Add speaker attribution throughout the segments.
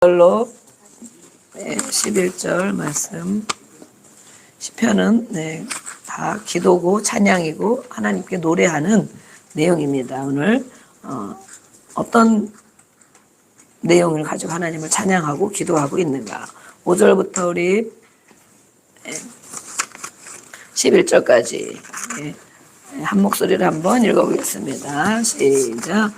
Speaker 1: 절로 11절 말씀. 시편은 다 기도고 찬양이고 하나님께 노래하는 내용입니다. 오늘 어떤 내용을 가지고 하나님을 찬양하고 기도하고 있는가. 5절부터 우리 11절까지 한 목소리를 한번 읽어보겠습니다. 시작.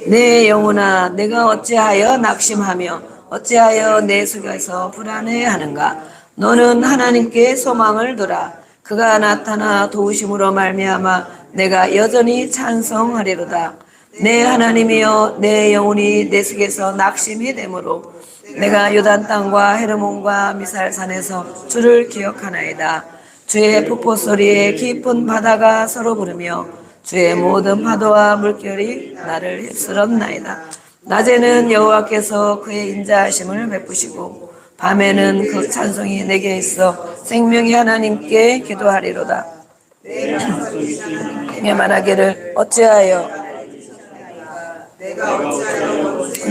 Speaker 1: 내 영혼아, 내가 어찌하여 낙심하며 어찌하여 내 속에서 불안해하는가. 너는 하나님께 소망을 두라. 그가 나타나 도우심으로 말미암아 내가 여전히 찬송하리로다. 내 하나님이여, 내 영혼이 내 속에서 낙심이 되므로 내가 요단 땅과 헤르몬과 미살산에서 주를 기억하나이다. 주의 폭포 소리에 깊은 바다가 서로 부르며 주의 모든 파도와 물결이 나를 휩쓸었나이다. 낮에는 여호와께서 그의 인자하심을 베푸시고 밤에는 그 찬송이 내게 있어 생명의 하나님께 기도하리로다. 내게 말하기를 어찌하여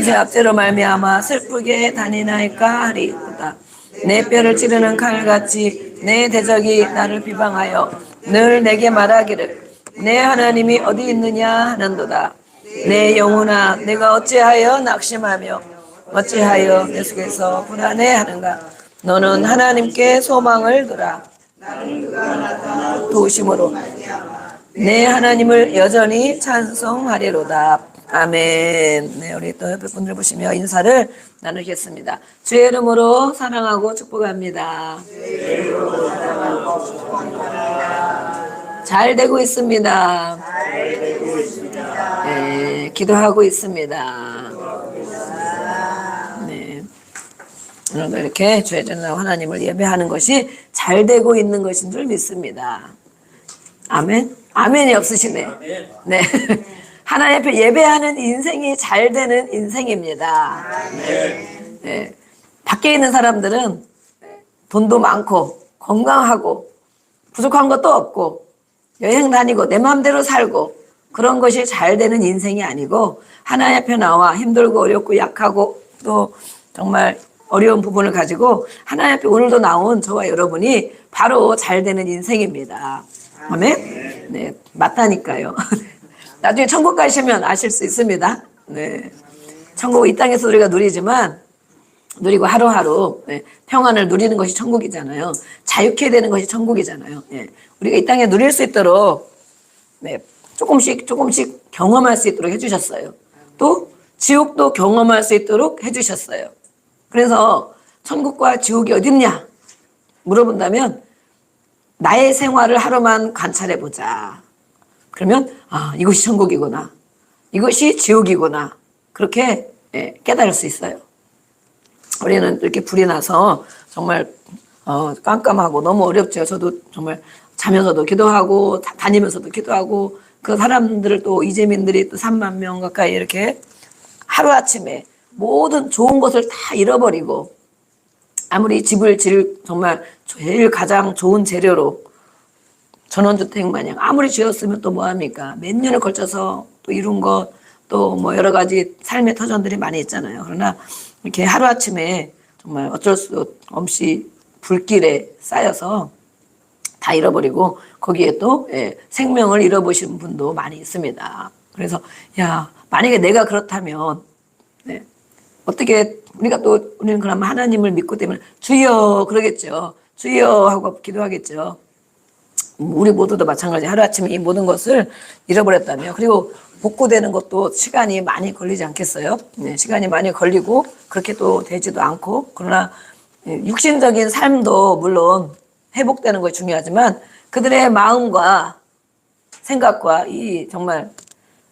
Speaker 1: 제 압제로 말미암아 슬프게 다니나이까 하리로다. 내 뼈를 찌르는 칼같이 내 대적이 나를 비방하여 늘 내게 말하기를 내 하나님이 어디 있느냐 하는도다. 내 영혼아, 내가 어찌하여 낙심하며 어찌하여 내 속에서 불안해하는가. 너는 하나님께 소망을 두라. 도우심으로 내 하나님을 여전히 찬송하리로다. 아멘. 네, 우리 또 옆에 분들 보시며 인사를 나누겠습니다. 주의 이름으로 사랑하고 축복합니다. 잘 되고 있습니다. 네, 기도하고 있습니다. 네, 오늘도 이렇게 주의 전능하고 하나님을 예배하는 것이 잘 되고 있는 것인 줄 믿습니다. 아멘. 아멘이 없으시네. 네. 하나님 앞에 예배하는 인생이 잘 되는 인생입니다. 네. 밖에 있는 사람들은 돈도 많고 건강하고 부족한 것도 없고 여행 다니고 내 마음대로 살고 그런 것이 잘 되는 인생이 아니고 하나님 앞에 나와 힘들고 어렵고 약하고 또 정말 어려운 부분을 가지고 하나님 앞에 오늘도 나온 저와 여러분이 바로 잘 되는 인생입니다. 아멘? 네, 맞다니까요. 나중에 천국 가시면 아실 수 있습니다. 네. 천국 이 땅에서 우리가 누리지만 누리고 하루하루 평안을 누리는 것이 천국이잖아요. 자유케 되는 것이 천국이잖아요. 우리가 이 땅에 누릴 수 있도록 조금씩 경험할 수 있도록 해주셨어요. 또 지옥도 경험할 수 있도록 해주셨어요. 그래서 천국과 지옥이 어딨냐 물어본다면 나의 생활을 하루만 관찰해보자. 그러면 이것이 천국이구나, 이것이 지옥이구나, 그렇게 깨달을 수 있어요. 우리는 이렇게 불이 나서 정말 깜깜하고 너무 어렵죠. 저도 정말 자면서도 기도하고 다니면서도 기도하고 그 사람들을 또 이재민들이 또 3만 명 가까이 이렇게 하루아침에 모든 좋은 것을 다 잃어버리고 아무리 집을 정말 제일 가장 좋은 재료로 전원주택 마냥 아무리 지었으면 또 뭐합니까? 몇 년을 걸쳐서 또 이룬 것 또 뭐 여러 가지 삶의 터전들이 많이 있잖아요. 그러나 이렇게 하루아침에 정말 어쩔 수 없이 불길에 쌓여서 다 잃어버리고 거기에 또 생명을 잃어보신 분도 많이 있습니다. 그래서 만약에 내가 그렇다면 어떻게 우리는 그러면 하나님을 믿고 때문에 주여 그러겠죠. 주여 하고 기도하겠죠. 우리 모두도 마찬가지. 하루아침에 이 모든 것을 잃어버렸다며. 그리고 복구되는 것도 시간이 많이 걸리지 않겠어요? 시간이 많이 걸리고 그렇게 또 되지도 않고, 그러나 육신적인 삶도 물론 회복되는 것이 중요하지만 그들의 마음과 생각과 이 정말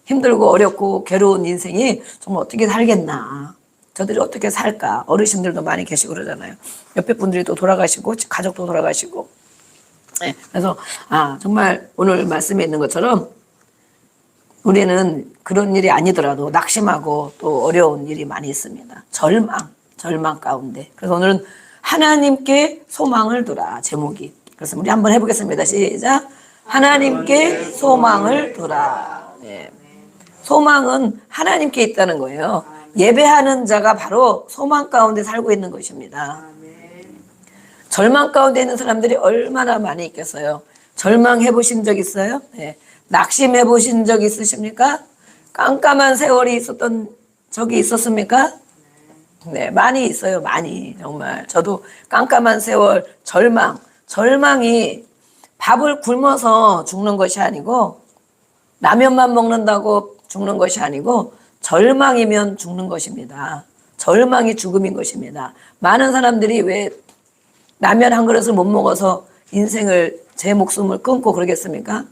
Speaker 1: 힘들고 어렵고 괴로운 인생이 정말 어떻게 살겠나, 저들이 어떻게 살까. 어르신들도 많이 계시고 그러잖아요. 옆에 분들이 또 돌아가시고 가족도 돌아가시고. 그래서 정말 오늘 말씀에 있는 것처럼 우리는 그런 일이 아니더라도 낙심하고 또 어려운 일이 많이 있습니다. 절망 가운데. 그래서 오늘은 하나님께 소망을 두라, 제목이. 그래서 우리 한번 해보겠습니다. 시작. 하나님께 소망을 두라. 소망은 하나님께 있다는 거예요. 예배하는 자가 바로 소망 가운데 살고 있는 것입니다. 절망 가운데 있는 사람들이 얼마나 많이 있겠어요. 절망해 보신 적 있어요? 네. 낙심해 보신 적 있으십니까? 깜깜한 세월이 있었던 적이 있었습니까? 네, 많이 있어요. 많이. 정말. 저도 깜깜한 세월, 절망이 밥을 굶어서 죽는 것이 아니고 라면만 먹는다고 죽는 것이 아니고 절망이면 죽는 것입니다. 절망이 죽음인 것입니다. 많은 사람들이 왜 라면 한 그릇을 못 먹어서 인생을 제 목숨을 끊고 그러겠습니까?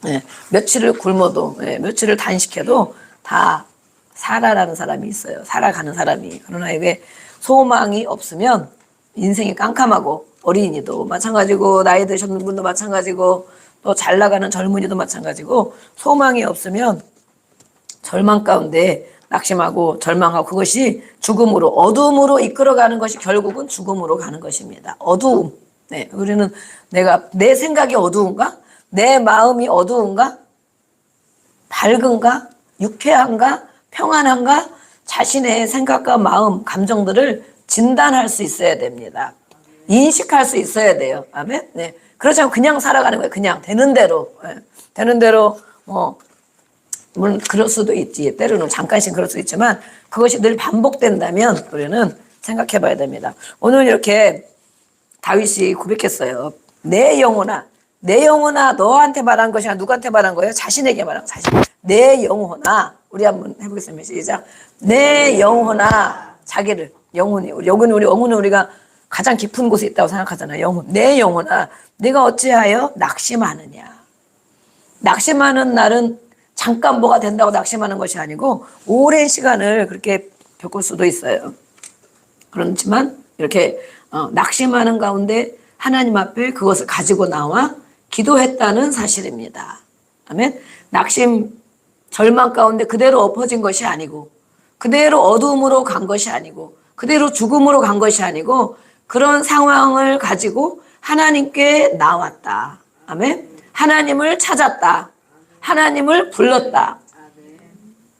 Speaker 1: 네, 며칠을 굶어도 며칠을 단식해도 다 살아라는 사람이 있어요. 살아가는 사람이. 그러나 이게 소망이 없으면 인생이 깜깜하고 어린이도 마찬가지고 나이 드셨는 분도 마찬가지고 또 잘 나가는 젊은이도 마찬가지고 소망이 없으면 절망 가운데 낙심하고 절망하고 그것이 죽음으로 어둠으로 이끌어가는 것이 결국은 죽음으로 가는 것입니다. 어두움. 네, 우리는 내 생각이 어두운가? 내 마음이 어두운가? 밝은가? 유쾌한가? 평안한가? 자신의 생각과 마음, 감정들을 진단할 수 있어야 됩니다. 인식할 수 있어야 돼요. 아멘? 네. 그렇지 않고 그냥 살아가는 거예요. 그냥 되는 대로. 되는 대로, 물론 그럴 수도 있지. 때로는 잠깐씩 그럴 수 있지만 그것이 늘 반복된다면 우리는 생각해 봐야 됩니다. 오늘 이렇게 다윗이 고백했어요. 내 영혼아 너한테 말한 것이 아니라 누구한테 말한 거예요? 자신에게 말한 거예요. 자신. 내 영혼아. 우리 한번 해보겠습니다. 시작. 내 영혼아. 자기를. 영혼은 우리가 가장 깊은 곳에 있다고 생각하잖아요. 영혼. 내 영혼아. 네가 어찌하여 낙심하느냐. 낙심하는 날은 잠깐 뭐가 된다고 낙심하는 것이 아니고 오랜 시간을 그렇게 겪을 수도 있어요. 그렇지만 이렇게 낙심하는 가운데 하나님 앞에 그것을 가지고 나와 기도했다는 사실입니다. 아멘. 낙심, 절망 가운데 그대로 엎어진 것이 아니고 그대로 어두움으로 간 것이 아니고 그대로 죽음으로 간 것이 아니고 그런 상황을 가지고 하나님께 나왔다. 아멘. 하나님을 찾았다. 하나님을 불렀다.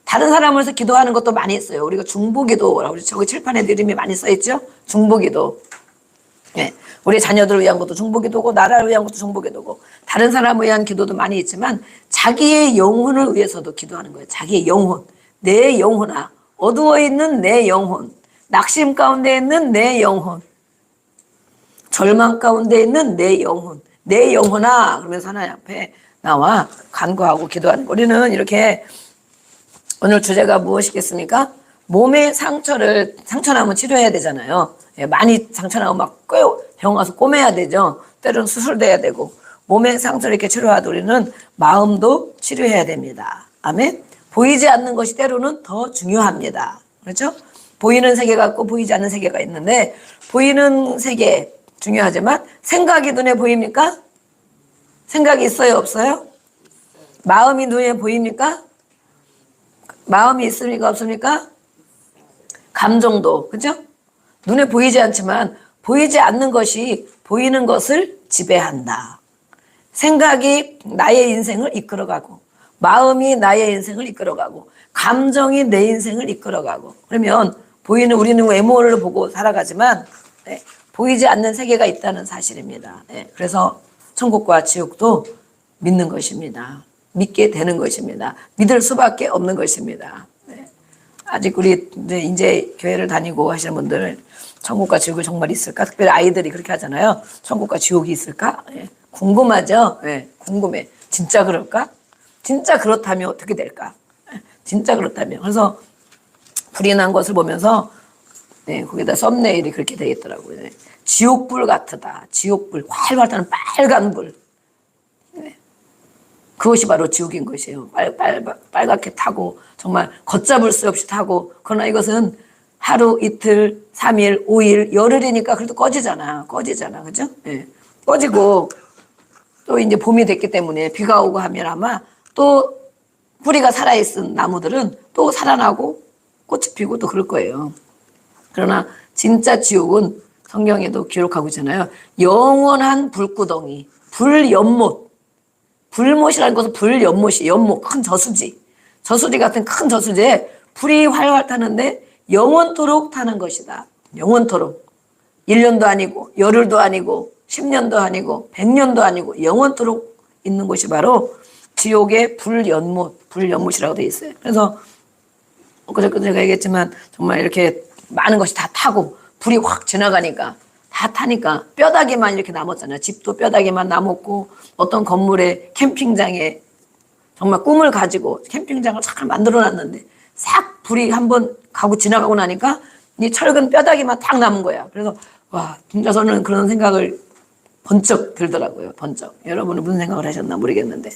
Speaker 1: 다른 사람을 위해서 기도하는 것도 많이 있어요. 우리가 중보기도라고 우리 저기 칠판에 이름이 많이 써 있죠. 중보기도. 네. 우리 자녀들을 위한 것도 중보기도고 나라를 위한 것도 중보기도고 다른 사람을 위한 기도도 많이 있지만 자기의 영혼을 위해서도 기도하는 거예요. 자기의 영혼. 내 영혼아. 어두워 있는 내 영혼. 낙심 가운데 있는 내 영혼. 절망 가운데 있는 내 영혼. 내 영혼아. 그러면서 하나님 앞에 나와 간구하고 기도하는 거. 우리는 이렇게 오늘 주제가 무엇이겠습니까? 몸의 상처나면 치료해야 되잖아요. 많이 상처나면 막 병원 가서 꼬매야 되죠. 때로는 수술돼야 되고 몸의 상처를 이렇게 치료하듯 우리는 마음도 치료해야 됩니다. 아멘. 보이지 않는 것이 때로는 더 중요합니다. 그렇죠? 보이는 세계가 있고 보이지 않는 세계가 있는데 보이는 세계 중요하지만 생각이 눈에 보입니까? 생각이 있어요, 없어요? 마음이 눈에 보입니까? 마음이 있습니까, 없습니까? 감정도, 그죠? 눈에 보이지 않지만 보이지 않는 것이 보이는 것을 지배한다. 생각이 나의 인생을 이끌어가고 마음이 나의 인생을 이끌어가고 감정이 내 인생을 이끌어가고 그러면 우리는 외모를 보고 살아가지만 보이지 않는 세계가 있다는 사실입니다. 그래서 천국과 지옥도 믿는 것입니다. 믿게 되는 것입니다. 믿을 수밖에 없는 것입니다. 아직 우리 이제 교회를 다니고 하시는 분들 천국과 지옥이 정말 있을까? 특별히 아이들이 그렇게 하잖아요. 천국과 지옥이 있을까? 궁금하죠? 궁금해. 진짜 그럴까? 진짜 그렇다면 어떻게 될까? 진짜 그렇다면. 그래서 불이 난 것을 보면서 거기다 썸네일이 그렇게 되어 있더라고요. 지옥불 같으다. 지옥불. 활활 타는 빨간 불. 그것이 바로 지옥인 것이에요. 빨갛게 타고 정말 걷잡을 수 없이 타고 그러나 이것은 하루, 이틀, 3일, 5일, 열흘이니까 그래도 꺼지잖아. 그죠? 꺼지고 또 이제 봄이 됐기 때문에 비가 오고 하면 아마 또 뿌리가 살아있은 나무들은 또 살아나고 꽃이 피고 또 그럴 거예요. 그러나 진짜 지옥은 성경에도 기록하고 있잖아요. 영원한 불구덩이, 불연못. 불못이라는 것은 불연못이, 연못, 큰 저수지. 저수지 같은 큰 저수지에 불이 활활 타는데 영원토록 타는 것이다. 영원토록. 1년도 아니고 열흘도 아니고 10년도 아니고 100년도 아니고 영원토록 있는 곳이 바로 지옥의 불연못이라고 되어 있어요. 그래서 그저께 제가 얘기했지만 정말 이렇게 많은 것이 다 타고 불이 확 지나가니까 다 타니까 뼈다귀만 이렇게 남았잖아요. 집도 뼈다귀만 남았고 어떤 건물에 캠핑장에 정말 꿈을 가지고 캠핑장을 잘 만들어놨는데 싹 불이 한번 가고 지나가고 나니까 이 철근 뼈다귀만 딱 남은 거야. 그래서 와 진짜 저는 그런 생각을 번쩍 들더라고요. 번쩍. 여러분은 무슨 생각을 하셨나 모르겠는데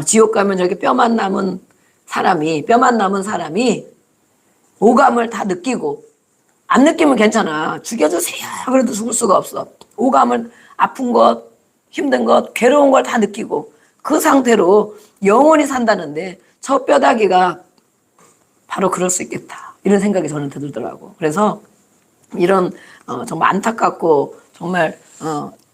Speaker 1: 지옥 가면 저렇게 뼈만 남은 사람이 오감을 다 느끼고 안 느끼면 괜찮아. 죽여주세요. 그래도 죽을 수가 없어. 오감을 아픈 것, 힘든 것, 괴로운 걸 다 느끼고 그 상태로 영원히 산다는데 저 뼈다귀가 바로 그럴 수 있겠다. 이런 생각이 저는 들더라고. 그래서 이런 정말 안타깝고 정말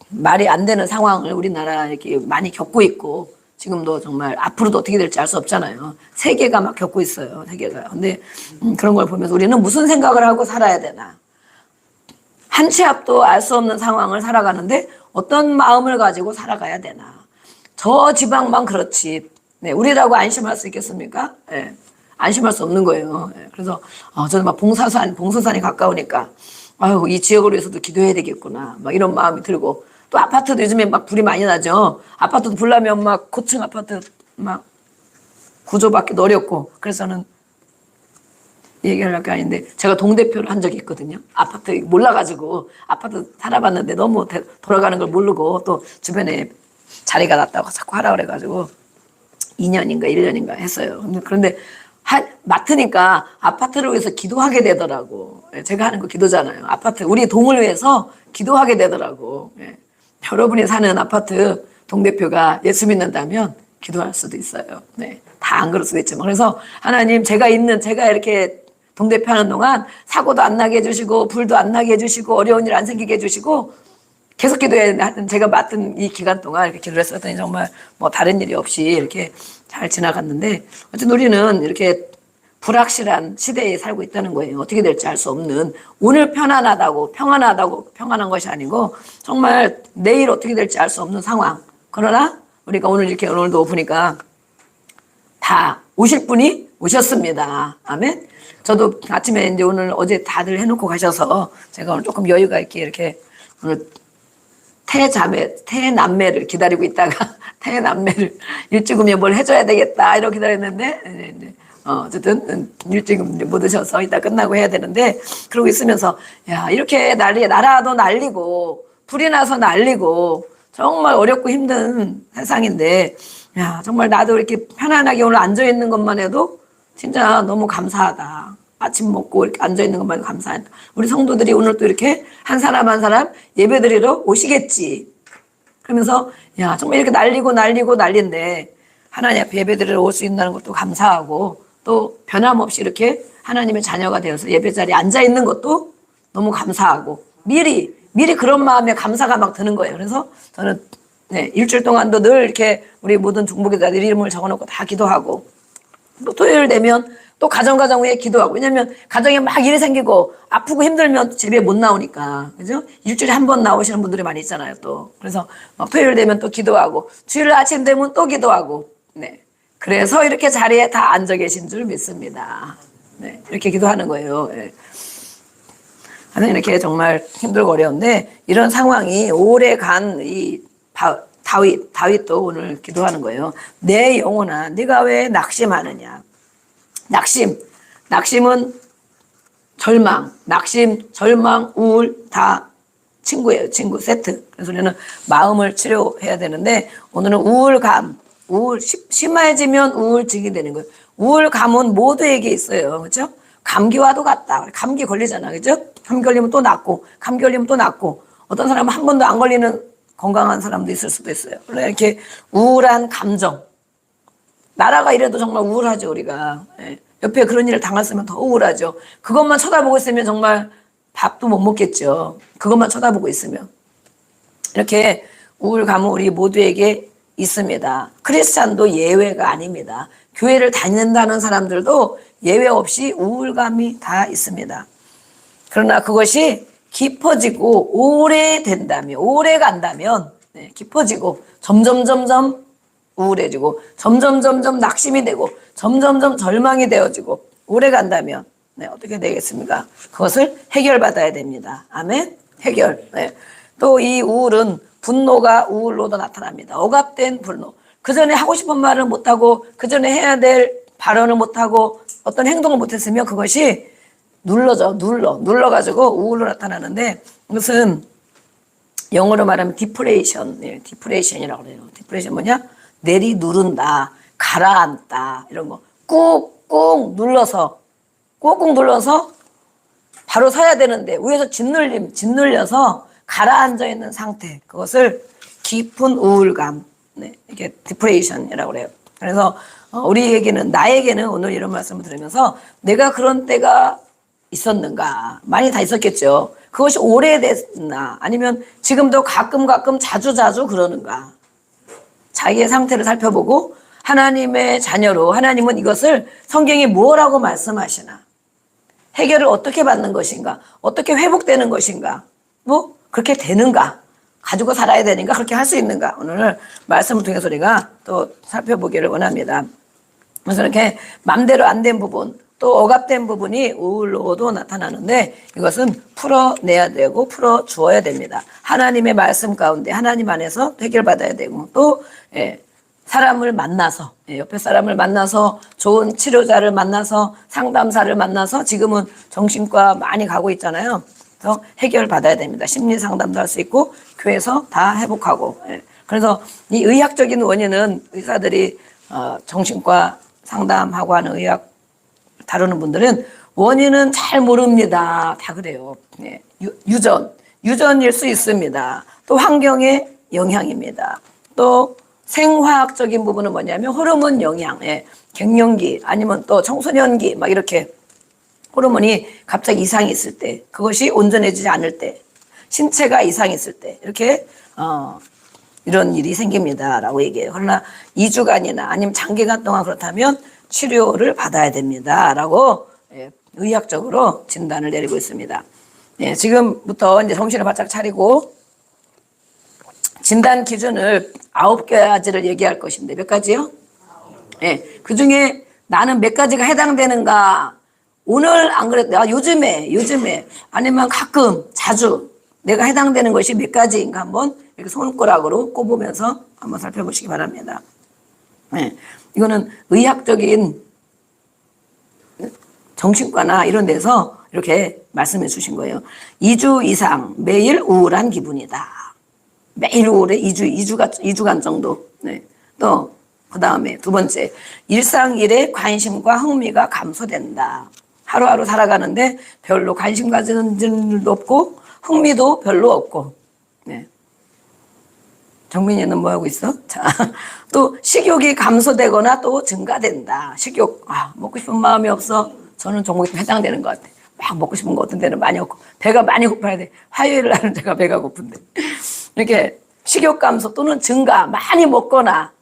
Speaker 1: 말이 안 되는 상황을 우리나라 이렇게 많이 겪고 있고 지금도 정말 앞으로도 어떻게 될지 알 수 없잖아요. 세계가 막 겪고 있어요. 세계가. 근데 그런 걸 보면서 우리는 무슨 생각을 하고 살아야 되나. 한 치 앞도 알 수 없는 상황을 살아가는데 어떤 마음을 가지고 살아가야 되나. 저 지방만 그렇지. 네, 우리라고 안심할 수 있겠습니까? 네, 안심할 수 없는 거예요. 네, 그래서 저는 막 봉소산이 가까우니까 아유 이 지역으로 해서도 기도해야 되겠구나. 막 이런 마음이 들고 또 아파트도 요즘에 막 불이 많이 나죠. 아파트도 불 나면 막 고층 아파트 막 구조받기도 어렵고 그래서 저는 얘기할 게 아닌데 제가 동대표를 한 적이 있거든요. 아파트 몰라가지고 아파트 살아봤는데 너무 돌아가는 걸 모르고 또 주변에 자리가 났다고 자꾸 하라 그래가지고 2년인가 1년인가 했어요. 그런데 맡으니까 아파트를 위해서 기도하게 되더라고. 제가 하는 거 기도잖아요. 아파트 우리 동을 위해서 기도하게 되더라고. 여러분이 사는 아파트 동대표가 예수 믿는다면 기도할 수도 있어요. 네. 다 안 그럴 수도 있지만. 그래서 하나님 제가 이렇게 동대표 하는 동안 사고도 안 나게 해주시고 불도 안 나게 해주시고 어려운 일 안 생기게 해주시고 계속 제가 맡은 이 기간 동안 이렇게 기도를 했었더니 정말 뭐 다른 일이 없이 이렇게 잘 지나갔는데 어쨌든 우리는 이렇게 불확실한 시대에 살고 있다는 거예요. 어떻게 될지 알 수 없는 오늘 평안한 것이 아니고 정말 내일 어떻게 될지 알 수 없는 상황. 그러나 우리가 오늘도 보니까 다 오실 분이 오셨습니다. 아멘. 저도 아침에 이제 어제 다들 해놓고 가셔서 제가 오늘 조금 여유가 있게 이렇게 오늘 태남매를 기다리고 있다가 태남매를 일찍 오면 뭘 해줘야 되겠다 이러고 기다렸는데 어쨌든 일찍 못 오셔서 이따 끝나고 해야 되는데 그러고 있으면서 야 이렇게 나라도 난리고 불이 나서 난리고 정말 어렵고 힘든 세상인데 야 정말 나도 이렇게 편안하게 오늘 앉아있는 것만 해도 진짜 너무 감사하다. 아침 먹고 이렇게 앉아있는 것만 해도 감사하다. 우리 성도들이 오늘 또 이렇게 한 사람 한 사람 예배드리러 오시겠지. 그러면서 야 정말 이렇게 난리인데 하나님 앞에 예배드리러 올 수 있다는 것도 감사하고 또 변함없이 이렇게 하나님의 자녀가 되어서 예배 자리에 앉아있는 것도 너무 감사하고 미리 그런 마음에 감사가 막 드는 거예요. 그래서 저는 일주일 동안도 늘 이렇게 우리 모든 중보기자들 이름을 적어놓고 다 기도하고 또 토요일 되면 또 가정 후에 기도하고 왜냐면 가정에 막 일이 생기고 아프고 힘들면 집에 못 나오니까 그죠? 일주일에 한 번 나오시는 분들이 많이 있잖아요 또 그래서 막 토요일 되면 또 기도하고 주일 아침 되면 또 기도하고 네 그래서 이렇게 자리에 다 앉아 계신 줄 믿습니다. 네 이렇게 기도하는 거예요. 네. 하나님 이렇게 정말 힘들고 어려운데 이런 상황이 오래간 이 다윗도 오늘 기도하는 거예요. 내 영혼아 네가 왜 낙심하느냐. 낙심은 절망, 절망, 우울 다 친구예요. 친구 세트. 그래서 우리는 마음을 치료해야 되는데 오늘은 심해지면 우울증이 되는 거예요. 우울감은 모두에게 있어요. 그렇죠? 감기와도 같다. 감기 걸리잖아. 그렇죠? 감기 걸리면 또 낫고 감기 걸리면 또 낫고 어떤 사람은 한 번도 안 걸리는 건강한 사람도 있을 수도 있어요. 이렇게 우울한 감정. 나라가 이래도 정말 우울하죠, 우리가. 옆에 그런 일을 당했으면 더 우울하죠. 그것만 쳐다보고 있으면 정말 밥도 못 먹겠죠. 그것만 쳐다보고 있으면. 이렇게 우울감은 우리 모두에게 있습니다. 크리스찬도 예외가 아닙니다. 교회를 다닌다는 사람들도 예외 없이 우울감이 다 있습니다. 그러나 그것이 깊어지고 오래된다면, 오래 간다면, 깊어지고 점점 우울해지고 점점 낙심이 되고 점점 절망이 되어지고 오래 간다면 어떻게 되겠습니까? 그것을 해결받아야 됩니다. 아멘. 해결. 또 이 우울은 분노가 우울로도 나타납니다. 억압된 분노. 그 전에 하고 싶은 말을 못하고 그 전에 해야 될 발언을 못하고 어떤 행동을 못했으면 그것이 눌러가지고 우울로 나타나는데, 이것은 영어로 말하면 디프레이션이라고 그래요. 디프레이션 뭐냐? 내리 누른다, 가라앉다, 이런 거. 꾹꾹 눌러서 바로 서야 되는데 위에서 짓눌려서 가라앉아 있는 상태. 그것을 깊은 우울감, 이게 디프레이션이라고 그래요. 그래서 나에게는 오늘 이런 말씀을 들으면서 내가 그런 때가 있었는가? 많이 다 있었겠죠. 그것이 오래됐나? 아니면 지금도 가끔 자주 그러는가? 자기의 상태를 살펴보고 하나님의 자녀로 하나님은 이것을 성경에 뭐라고 말씀하시나? 해결을 어떻게 받는 것인가? 어떻게 회복되는 것인가? 뭐 그렇게 되는가? 가지고 살아야 되는가? 그렇게 할 수 있는가? 오늘 말씀을 통해서 우리가 또 살펴보기를 원합니다. 그래서 이렇게 맘대로 안 된 부분, 또 억압된 부분이 우울로도 나타나는데 이것은 풀어내야 되고 풀어주어야 됩니다. 하나님의 말씀 가운데 하나님 안에서 해결받아야 되고, 또 사람을 만나서, 옆에 사람을 만나서, 좋은 치료자를 만나서, 상담사를 만나서, 지금은 정신과 많이 가고 있잖아요. 그래서 해결받아야 됩니다. 심리 상담도 할 수 있고 교회에서 다 회복하고. 그래서 이 의학적인 원인은 의사들이 정신과 상담하고 하는 의학 다루는 분들은 원인은 잘 모릅니다. 다 그래요. 유전일 수 있습니다. 또 환경의 영향입니다. 또 생화학적인 부분은 뭐냐면 호르몬 영향, 갱년기 아니면 또 청소년기 막 이렇게 호르몬이 갑자기 이상이 있을 때, 그것이 온전해지지 않을 때, 신체가 이상이 있을 때 이렇게 이런 일이 생깁니다라고 얘기해요. 그러나 2주간이나 아니면 장기간 동안 그렇다면 치료를 받아야 됩니다라고 의학적으로 진단을 내리고 있습니다. 지금부터 이제 정신을 바짝 차리고 진단 기준을 9가지를 얘기할 것인데, 몇 가지요? 그 중에 나는 몇 가지가 해당되는가? 오늘 안 그래도 요즘에 아니면 가끔 자주 내가 해당되는 것이 몇 가지인가 한번 이렇게 손가락으로 꼽으면서 한번 살펴보시기 바랍니다. 이거는 의학적인 정신과나 이런 데서 이렇게 말씀해 주신 거예요. 2주 이상 매일 우울한 기분이다. 매일 우울해. 2주간 정도. 또 그 다음에 두 번째, 일상일에 관심과 흥미가 감소된다. 하루하루 살아가는데 별로 관심 가지는 일도 없고 흥미도 별로 없고. 정민이는 뭐 하고 있어? 자, 또 식욕이 감소되거나 또 증가된다. 식욕, 먹고 싶은 마음이 없어. 저는 종목이 해당되는 것 같아. 막 먹고 싶은 거 어떤 데는 많이 없고 배가 많이 고파야 돼. 화요일 날은 제가 배가 고픈데 이렇게 식욕 감소 또는 증가, 많이 먹거나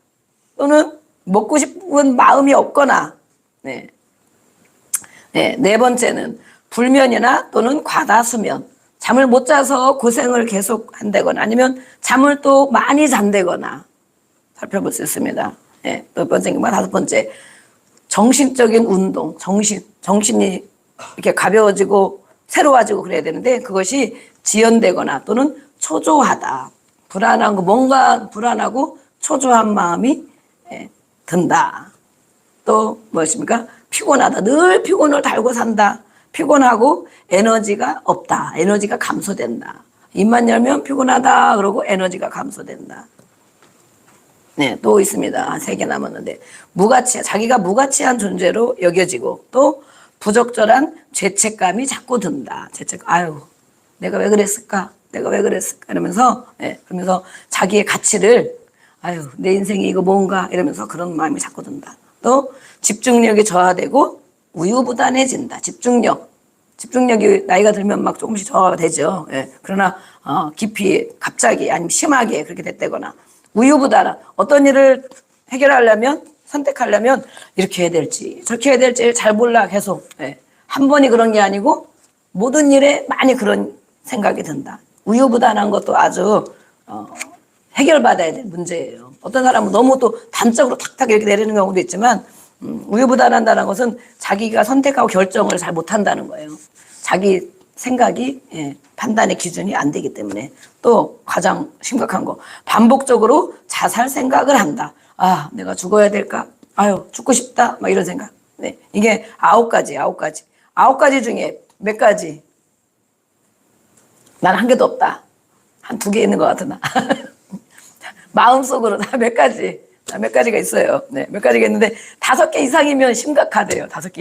Speaker 1: 또는 먹고 싶은 마음이 없거나. 네 번째는 불면이나 또는 과다 수면, 잠을 못 자서 고생을 계속 한다거나 아니면 잠을 또 많이 잔다거나 살펴볼 수 있습니다. 몇 번째인가, 다섯 번째, 정신적인 운동, 정신이 이렇게 가벼워지고 새로워지고 그래야 되는데 그것이 지연되거나 또는 초조하다. 불안한 거, 뭔가 불안하고 초조한 마음이 든다. 또 무엇입니까? 피곤하다. 늘 피곤을 달고 산다. 피곤하고 에너지가 없다. 에너지가 감소된다. 입만 열면 피곤하다 그러고 에너지가 감소된다. 또 있습니다. 3개 남았는데, 자기가 무가치한 존재로 여겨지고, 또 부적절한 죄책감이 자꾸 든다. 아유, 내가 왜 그랬을까? 이러면서, 그러면서 자기의 가치를, 아유, 내 인생이 이거 뭔가? 이러면서 그런 마음이 자꾸 든다. 또 집중력이 저하되고 우유부단해진다. 집중력이 나이가 들면 막 조금씩 저하가 되죠. 그러나 깊이, 갑자기, 아니면 심하게 그렇게 됐다거나, 우유부단한 어떤 일을 해결하려면 선택하려면 이렇게 해야 될지 저렇게 해야 될지 잘 몰라 계속. 예. 한 번이 그런 게 아니고 모든 일에 많이 그런 생각이 든다. 우유부단한 것도 아주 해결받아야 될 문제예요. 어떤 사람은 너무 또 단적으로 탁탁 이렇게 내리는 경우도 있지만 우유부단한다는 것은 자기가 선택하고 결정을 잘 못한다는 거예요. 자기 생각이 판단의 기준이 안 되기 때문에. 또 가장 심각한 거 반복적으로 자살 생각을 한다. 아, 내가 죽어야 될까? 아유, 죽고 싶다. 막 이런 생각. 네, 이게 9가지. 9가지 중에 몇 가지? 난 한 개도 없다. 한 2개 있는 것 같으나. 마음속으로 다 몇 가지. 몇 가지가 있어요. 네, 몇 가지가 있는데 5개 이상이면 심각하대요. 5개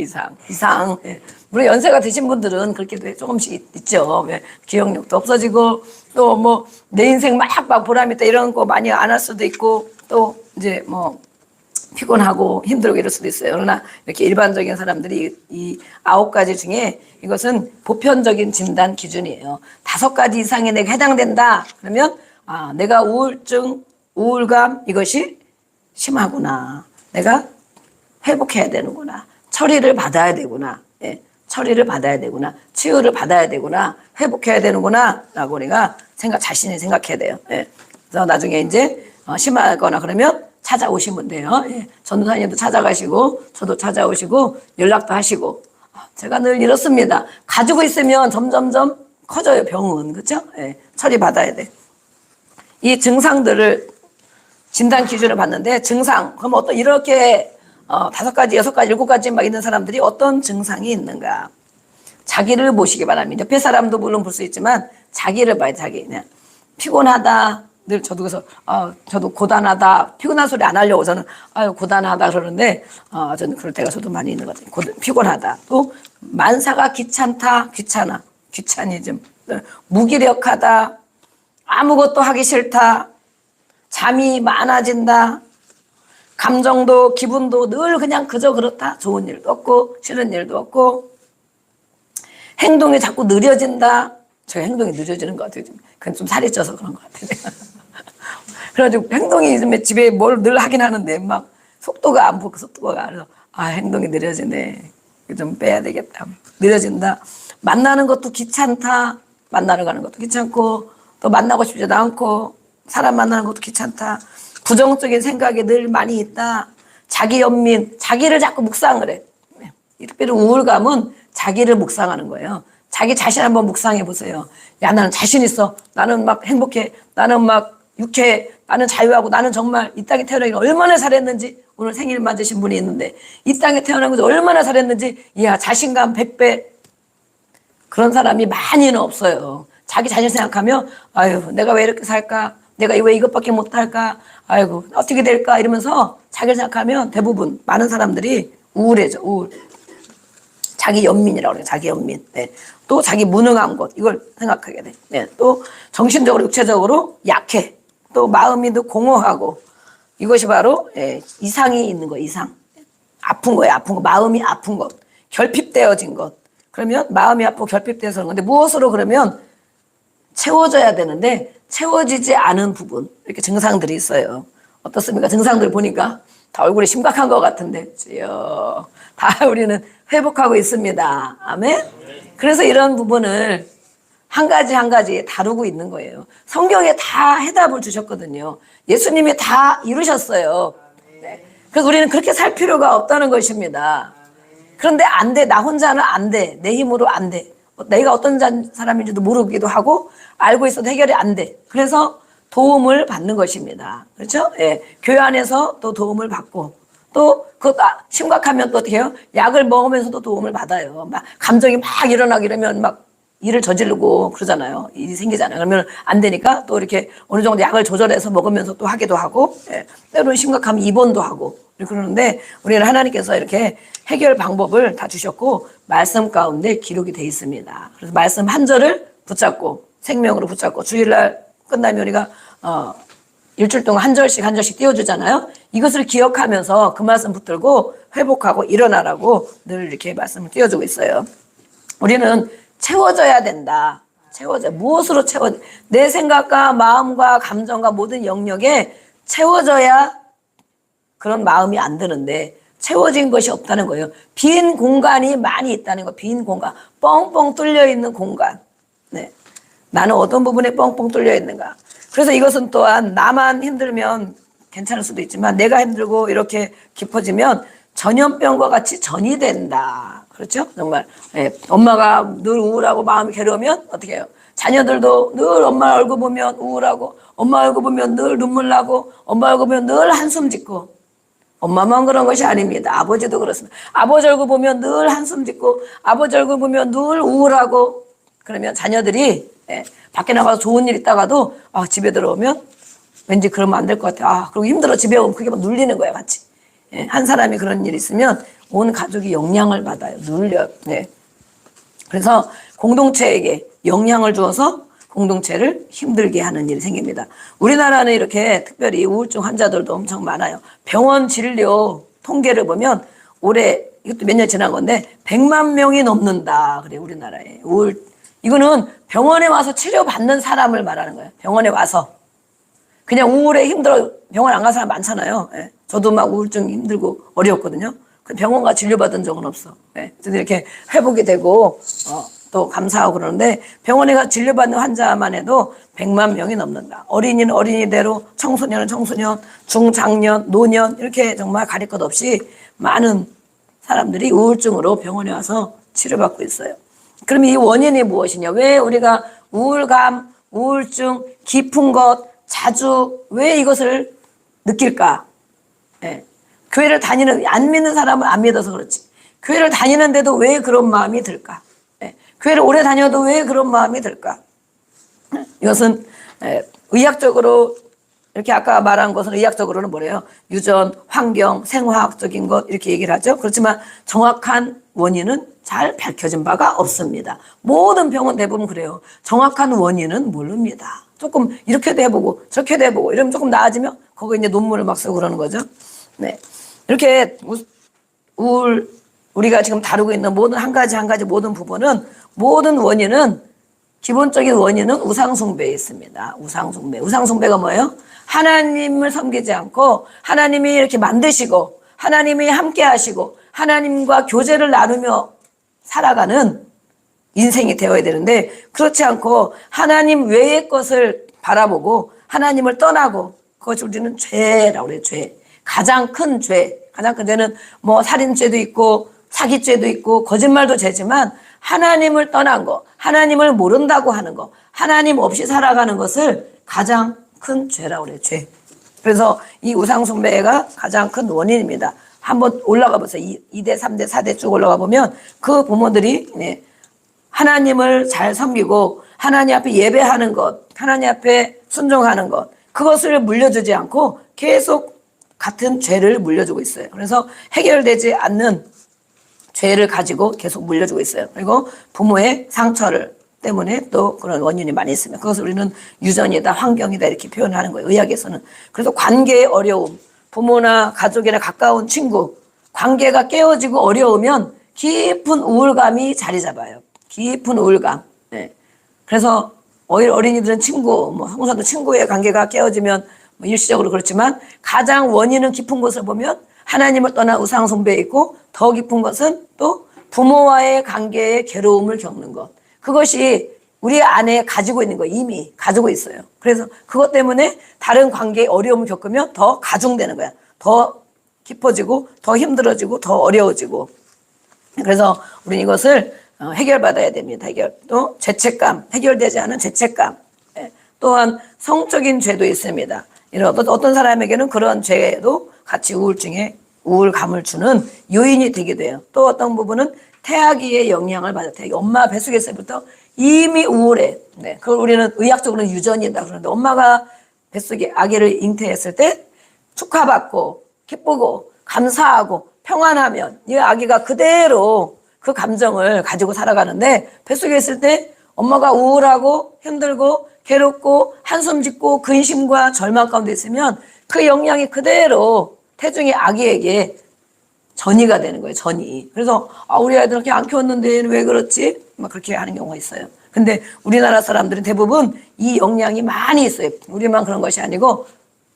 Speaker 1: 이상. 네. 물론 연세가 드신 분들은 그렇게 조금씩 있죠. 네. 기억력도 없어지고 또 뭐 내 인생 막 보람 있다 이런 거 많이 안 할 수도 있고 또 이제 뭐 피곤하고 힘들고 이럴 수도 있어요. 그러나 이렇게 일반적인 사람들이 이 9가지 중에 이것은 보편적인 진단 기준이에요. 5가지 이상에 내가 해당된다. 그러면 아, 내가 우울증, 우울감 이것이 심하구나. 내가 회복해야 되는구나. 처리를 받아야 되구나. 예, 처리를 받아야 되구나. 치유를 받아야 되구나. 회복해야 되는구나. 라고 우리가 자신이 생각해야 돼요. 예. 그래서 나중에 이제 심하거나 그러면 찾아오시면 돼요. 예. 전도사님도 찾아가시고 저도 찾아오시고 연락도 하시고. 제가 늘 이렇습니다. 가지고 있으면 점점점 커져요. 병은. 그렇죠? 예. 처리 받아야 돼. 이 증상들을 진단 기준을 봤는데 증상 그럼 어떤 이렇게 5가지, 6가지, 7가지 막 있는 사람들이 어떤 증상이 있는가? 자기를 보시기 바랍니다. 옆에 사람도 물론 볼 수 있지만 자기를 봐요. 자기 그냥 피곤하다. 늘 저도 그래서 저도 고단하다. 피곤한 소리 안 하려고 저는 아유 고단하다 그러는데 저는 그럴 때가 저도 많이 있는 것 같아요. 피곤하다. 또 만사가 귀찮다. 귀차니즘. 무기력하다. 아무것도 하기 싫다. 잠이 많아진다. 감정도 기분도 늘 그냥 그저 그렇다. 좋은 일도 없고 싫은 일도 없고 행동이 자꾸 느려진다. 제가 행동이 느려지는 것 같아요. 그건 좀 살이 쪄서 그런 것 같아요. 그래가지고 행동이 좀 집에 뭘 늘 하긴 하는데 막 속도가 안 붙고 속도가 그래서 행동이 느려지네. 좀 빼야 되겠다. 느려진다. 만나는 것도 귀찮다. 만나러 가는 것도 귀찮고 또 만나고 싶지도 않고 사람 만나는 것도 귀찮다. 부정적인 생각이 늘 많이 있다. 자기 연민, 자기를 자꾸 묵상을 해. 특별히 우울감은 자기를 묵상하는 거예요. 자기 자신 한번 묵상해 보세요. 야, 나는 자신 있어. 나는 막 행복해. 나는 막 유쾌해. 나는 자유하고 나는 정말 이 땅에 태어나기 얼마나 잘했는지. 오늘 생일 맞으신 분이 있는데 이 땅에 태어난 것도 얼마나 잘했는지. 이야, 자신감 100배. 그런 사람이 많이는 없어요. 자기 자신 생각하면 아유, 내가 왜 이렇게 살까? 내가 왜 이것밖에 못할까? 아이고, 어떻게 될까? 이러면서 자기를 생각하면 대부분 많은 사람들이 우울해져. 우울. 자기 연민이라고 그래요. 자기 연민. 네. 또 자기 무능한 것. 이걸 생각하게 돼. 네. 또 정신적으로 육체적으로 약해. 또 마음이 또 공허하고. 이것이 바로 이상이 있는 거. 이상. 아픈 거예요. 아픈 거. 마음이 아픈 것. 결핍되어진 것. 그러면 마음이 아프고 결핍돼서 그런 건데 무엇으로 그러면 채워져야 되는데 채워지지 않은 부분 이렇게 증상들이 있어요. 어떻습니까? 증상들 보니까 다 얼굴이 심각한 것 같은데 다 우리는 회복하고 있습니다. 아멘? 그래서 이런 부분을 한 가지 한 가지 다루고 있는 거예요. 성경에 다 해답을 주셨거든요. 예수님이 다 이루셨어요. 네. 그래서 우리는 그렇게 살 필요가 없다는 것입니다. 그런데 안 돼. 나 혼자는 안 돼. 내 힘으로 안 돼. 내가 어떤 사람인지도 모르기도 하고 알고 있어도 해결이 안 돼. 그래서 도움을 받는 것입니다. 그렇죠? 예. 교회 안에서 또 도움을 받고 또 그것도 심각하면 또 어떻게 해요? 약을 먹으면서도 도움을 받아요. 막 감정이 막 일어나고 이러면 막 일을 저지르고 그러잖아요. 일이 생기잖아요. 그러면 안 되니까 또 이렇게 어느 정도 약을 조절해서 먹으면서 또 하기도 하고 때로는 심각하면 입원도 하고 그러는데 우리는 하나님께서 이렇게 해결 방법을 다 주셨고 말씀 가운데 기록이 돼 있습니다. 그래서 말씀 한 절을 붙잡고 생명으로 붙잡고 주일날 끝나면 우리가 일주일 동안 한 절씩 띄워주잖아요. 이것을 기억하면서 그 말씀 붙들고 회복하고 일어나라고 늘 이렇게 말씀을 띄워주고 있어요. 우리는 채워져야 된다. 무엇으로 내 생각과 마음과 감정과 모든 영역에 채워져야 그런 마음이 안 드는데 채워진 것이 없다는 거예요. 빈 공간이 많이 있다는 거. 빈 공간, 뻥뻥 뚫려 있는 공간. 네. 나는 어떤 부분에 뻥뻥 뚫려 있는가. 그래서 이것은 또한 나만 힘들면 괜찮을 수도 있지만 내가 힘들고 이렇게 깊어지면 전염병과 같이 전이 된다. 그렇죠? 정말. 예. 엄마가 늘 우울하고 마음이 괴로우면 어떻게 해요? 자녀들도 늘 엄마 얼굴 보면 우울하고, 엄마 얼굴 보면 늘 눈물 나고, 엄마 얼굴 보면 늘 한숨 짓고. 엄마만 그런 것이 아닙니다. 아버지도 그렇습니다. 아버지 얼굴 보면 늘 한숨 짓고, 아버지 얼굴 보면 늘 우울하고. 그러면 자녀들이 밖에 나가서 좋은 일 있다가도 집에 들어오면 왠지 그러면 안 될 것 같아. 그리고 힘들어 집에 오면 그게 막 눌리는 거야, 같이. 한 사람이 그런 일이 있으면 온 가족이 영향을 받아요. 눌려요. 네. 그래서 공동체에게 영향을 주어서 공동체를 힘들게 하는 일이 생깁니다. 우리나라는 이렇게 특별히 우울증 환자들도 엄청 많아요. 병원 진료 통계를 보면 올해 이것도 몇 년 지난 건데 100만 명이 넘는다. 그래 우리나라에. 이거는 병원에 와서 치료받는 사람을 말하는 거예요. 병원에 와서. 그냥 우울해 힘들어 병원 안 간 사람 많잖아요. 저도 막 우울증 힘들고 어려웠거든요. 병원 가 진료받은 적은 없어. 그래서 이렇게 회복이 되고 또 감사하고 그러는데 병원에 가 진료받는 환자만 해도 100만 명이 넘는다. 어린이는 어린이대로, 청소년은 청소년, 중장년, 노년 이렇게 정말 가릴 것 없이 많은 사람들이 우울증으로 병원에 와서 치료받고 있어요. 그럼 이 원인이 무엇이냐? 왜 우리가 우울감, 우울증, 깊은 것, 자주 왜 이것을 느낄까? 교회를 안 믿는 사람은 안 믿어서 그렇지. 교회를 다니는데도 왜 그런 마음이 들까? 교회를 오래 다녀도 왜 그런 마음이 들까? 이것은 의학적으로 이렇게 아까 말한 것은 의학적으로는 뭐래요? 유전, 환경, 생화학적인 것 이렇게 얘기를 하죠. 그렇지만 정확한 원인은 잘 밝혀진 바가 없습니다. 모든 병은 대부분 그래요. 정확한 원인은 모릅니다. 조금 이렇게도 해보고 저렇게도 해보고 이러면 조금 나아지면 거기 이제 논문을 막 쓰고 그러는 거죠. 네. 이렇게 우리가 지금 다루고 있는 모든 한 가지 모든 부분은 모든 원인은 기본적인 원인은 우상숭배에 있습니다. 우상숭배. 우상숭배가 뭐예요? 하나님을 섬기지 않고 하나님이 이렇게 만드시고 하나님이 함께 하시고 하나님과 교제를 나누며 살아가는 인생이 되어야 되는데 그렇지 않고 하나님 외의 것을 바라보고 하나님을 떠나고 그것이 우리는 죄라고 그래요. 죄. 가장 큰 죄. 가장 큰 죄는 뭐 살인죄도 있고 사기죄도 있고 거짓말도 죄지만 하나님을 떠난 거, 하나님을 모른다고 하는 거, 하나님 없이 살아가는 것을 가장 큰 죄라고 그래요. 죄. 그래서 이 우상숭배가 가장 큰 원인입니다. 한번 올라가 보세요. 2대, 3대, 4대 쭉 올라가 보면 그 부모들이 하나님을 잘 섬기고 하나님 앞에 예배하는 것, 하나님 앞에 순종하는 것, 그것을 물려주지 않고 계속 같은 죄를 물려주고 있어요. 그래서 해결되지 않는 죄를 가지고 계속 물려주고 있어요. 그리고 부모의 상처를 때문에 또 그런 원인이 많이 있습니다. 그것을 우리는 유전이다, 환경이다 이렇게 표현하는 거예요. 의학에서는. 그래서 관계의 어려움, 부모나 가족이나 가까운 친구, 관계가 깨어지고 어려우면 깊은 우울감이 자리 잡아요. 깊은 우울감. 그래서 어린이들은 친구, 성도도 친구의 관계가 깨어지면 일시적으로 그렇지만 가장 원인은 깊은 것을 보면 하나님을 떠난 우상숭배에 있고 더 깊은 것은 또 부모와의 관계에 괴로움을 겪는 것. 그것이 우리 안에 가지고 있는 거 이미 가지고 있어요. 그래서 그것 때문에 다른 관계에 어려움을 겪으면 더 가중되는 거야. 더 깊어지고 더 힘들어지고 더 어려워지고. 그래서 우리는 이것을 해결받아야 됩니다. 또 죄책감, 해결되지 않은 죄책감. 또한 성적인 죄도 있습니다. 이런 어떤 사람에게는 그런 죄도 같이 우울감을 주는 요인이 되게 돼요. 또 어떤 부분은 태아기의 영향을 받아요. 엄마 뱃속에서부터 이미 우울해. 그걸 우리는 의학적으로는 유전이다 그러는데 엄마가 뱃속에 아기를 잉태했을 때 축하받고 기쁘고 감사하고 평안하면 이 아기가 그대로 그 감정을 가지고 살아가는데 뱃속에 있을 때 엄마가 우울하고 힘들고 괴롭고 한숨 짓고 근심과 절망 가운데 있으면 그 영향이 그대로 태중의 아기에게 전이가 되는 거예요. 전이. 그래서 우리 아이들 이렇게 안 키웠는데 왜 그렇지? 막 그렇게 하는 경우가 있어요. 근데 우리나라 사람들은 대부분 이 영향이 많이 있어요. 우리만 그런 것이 아니고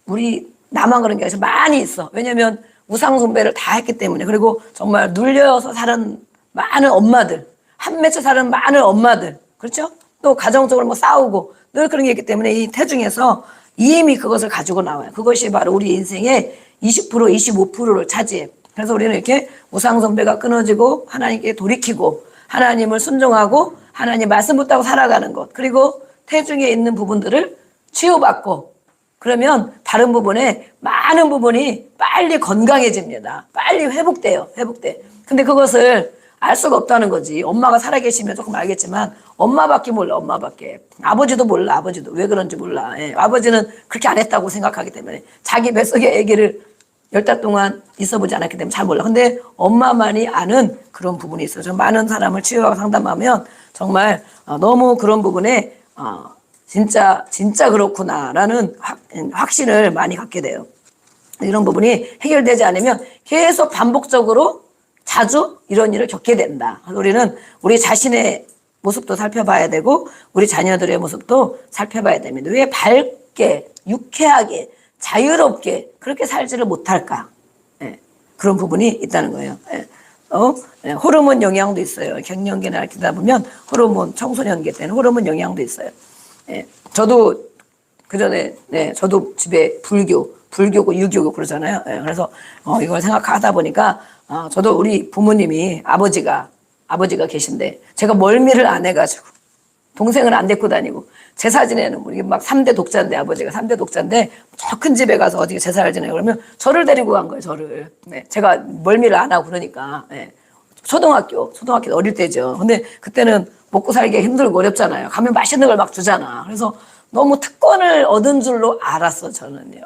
Speaker 1: 우리 나만 그런 게 아니라 많이 있어. 왜냐면 우상 숭배를 다 했기 때문에. 그리고 정말 눌려서 사는 많은 엄마들, 한 맺혀 사는 많은 엄마들, 그렇죠? 또 가정적으로 뭐 싸우고 늘 그런 게 있기 때문에 이 태중에서 이미 그것을 가지고 나와요. 그것이 바로 우리 인생의 20%, 25%를 차지해. 그래서 우리는 이렇게 우상 숭배가 끊어지고 하나님께 돌이키고 하나님을 순종하고 하나님 말씀 붙잡고 살아가는 것. 그리고 태중에 있는 부분들을 치유받고 그러면 다른 부분에 많은 부분이 빨리 건강해집니다. 빨리 회복돼요. 회복돼. 근데 그것을 알 수가 없다는 거지. 엄마가 살아계시면 조금 알겠지만 엄마밖에 몰라. 엄마밖에. 아버지도 몰라. 아버지도. 왜 그런지 몰라. 예. 아버지는 그렇게 안 했다고 생각하기 때문에 자기 뱃속에 아기를 10달 동안 있어보지 않았기 때문에 잘 몰라. 근데 엄마만이 아는 그런 부분이 있어요. 저 많은 사람을 치유하고 상담하면 정말 너무 그런 부분에 진짜 그렇구나라는 확신을 많이 갖게 돼요. 이런 부분이 해결되지 않으면 계속 반복적으로 자주 이런 일을 겪게 된다. 우리는 우리 자신의 모습도 살펴봐야 되고 우리 자녀들의 모습도 살펴봐야 됩니다. 왜 밝게, 유쾌하게, 자유롭게 그렇게 살지를 못할까? 예, 그런 부분이 있다는 거예요. 예. 호르몬 영향도 있어요. 갱년기나 이렇게 보면 호르몬, 청소년기 때는 호르몬 영향도 있어요. 예, 저도 그전에 저도 집에 불교고 유교고 그러잖아요. 예, 그래서 이걸 생각하다 보니까 저도 우리 부모님이 아버지가 계신데 제가 멀미를 안 해가지고 동생을 안 데리고 다니고 제사 지내는 우리 막 3대 독자인데 아버지가 3대 독자인데 저 큰 집에 가서 어디 제사를 지내고 그러면 저를 데리고 간 거예요. 저를. 네, 제가 멀미를 안 하고 그러니까 초등학교 어릴 때죠. 근데 그때는 먹고 살기 힘들고 어렵잖아요. 가면 맛있는 걸 막 주잖아. 그래서 너무 특권을 얻은 줄로 알았어, 저는요.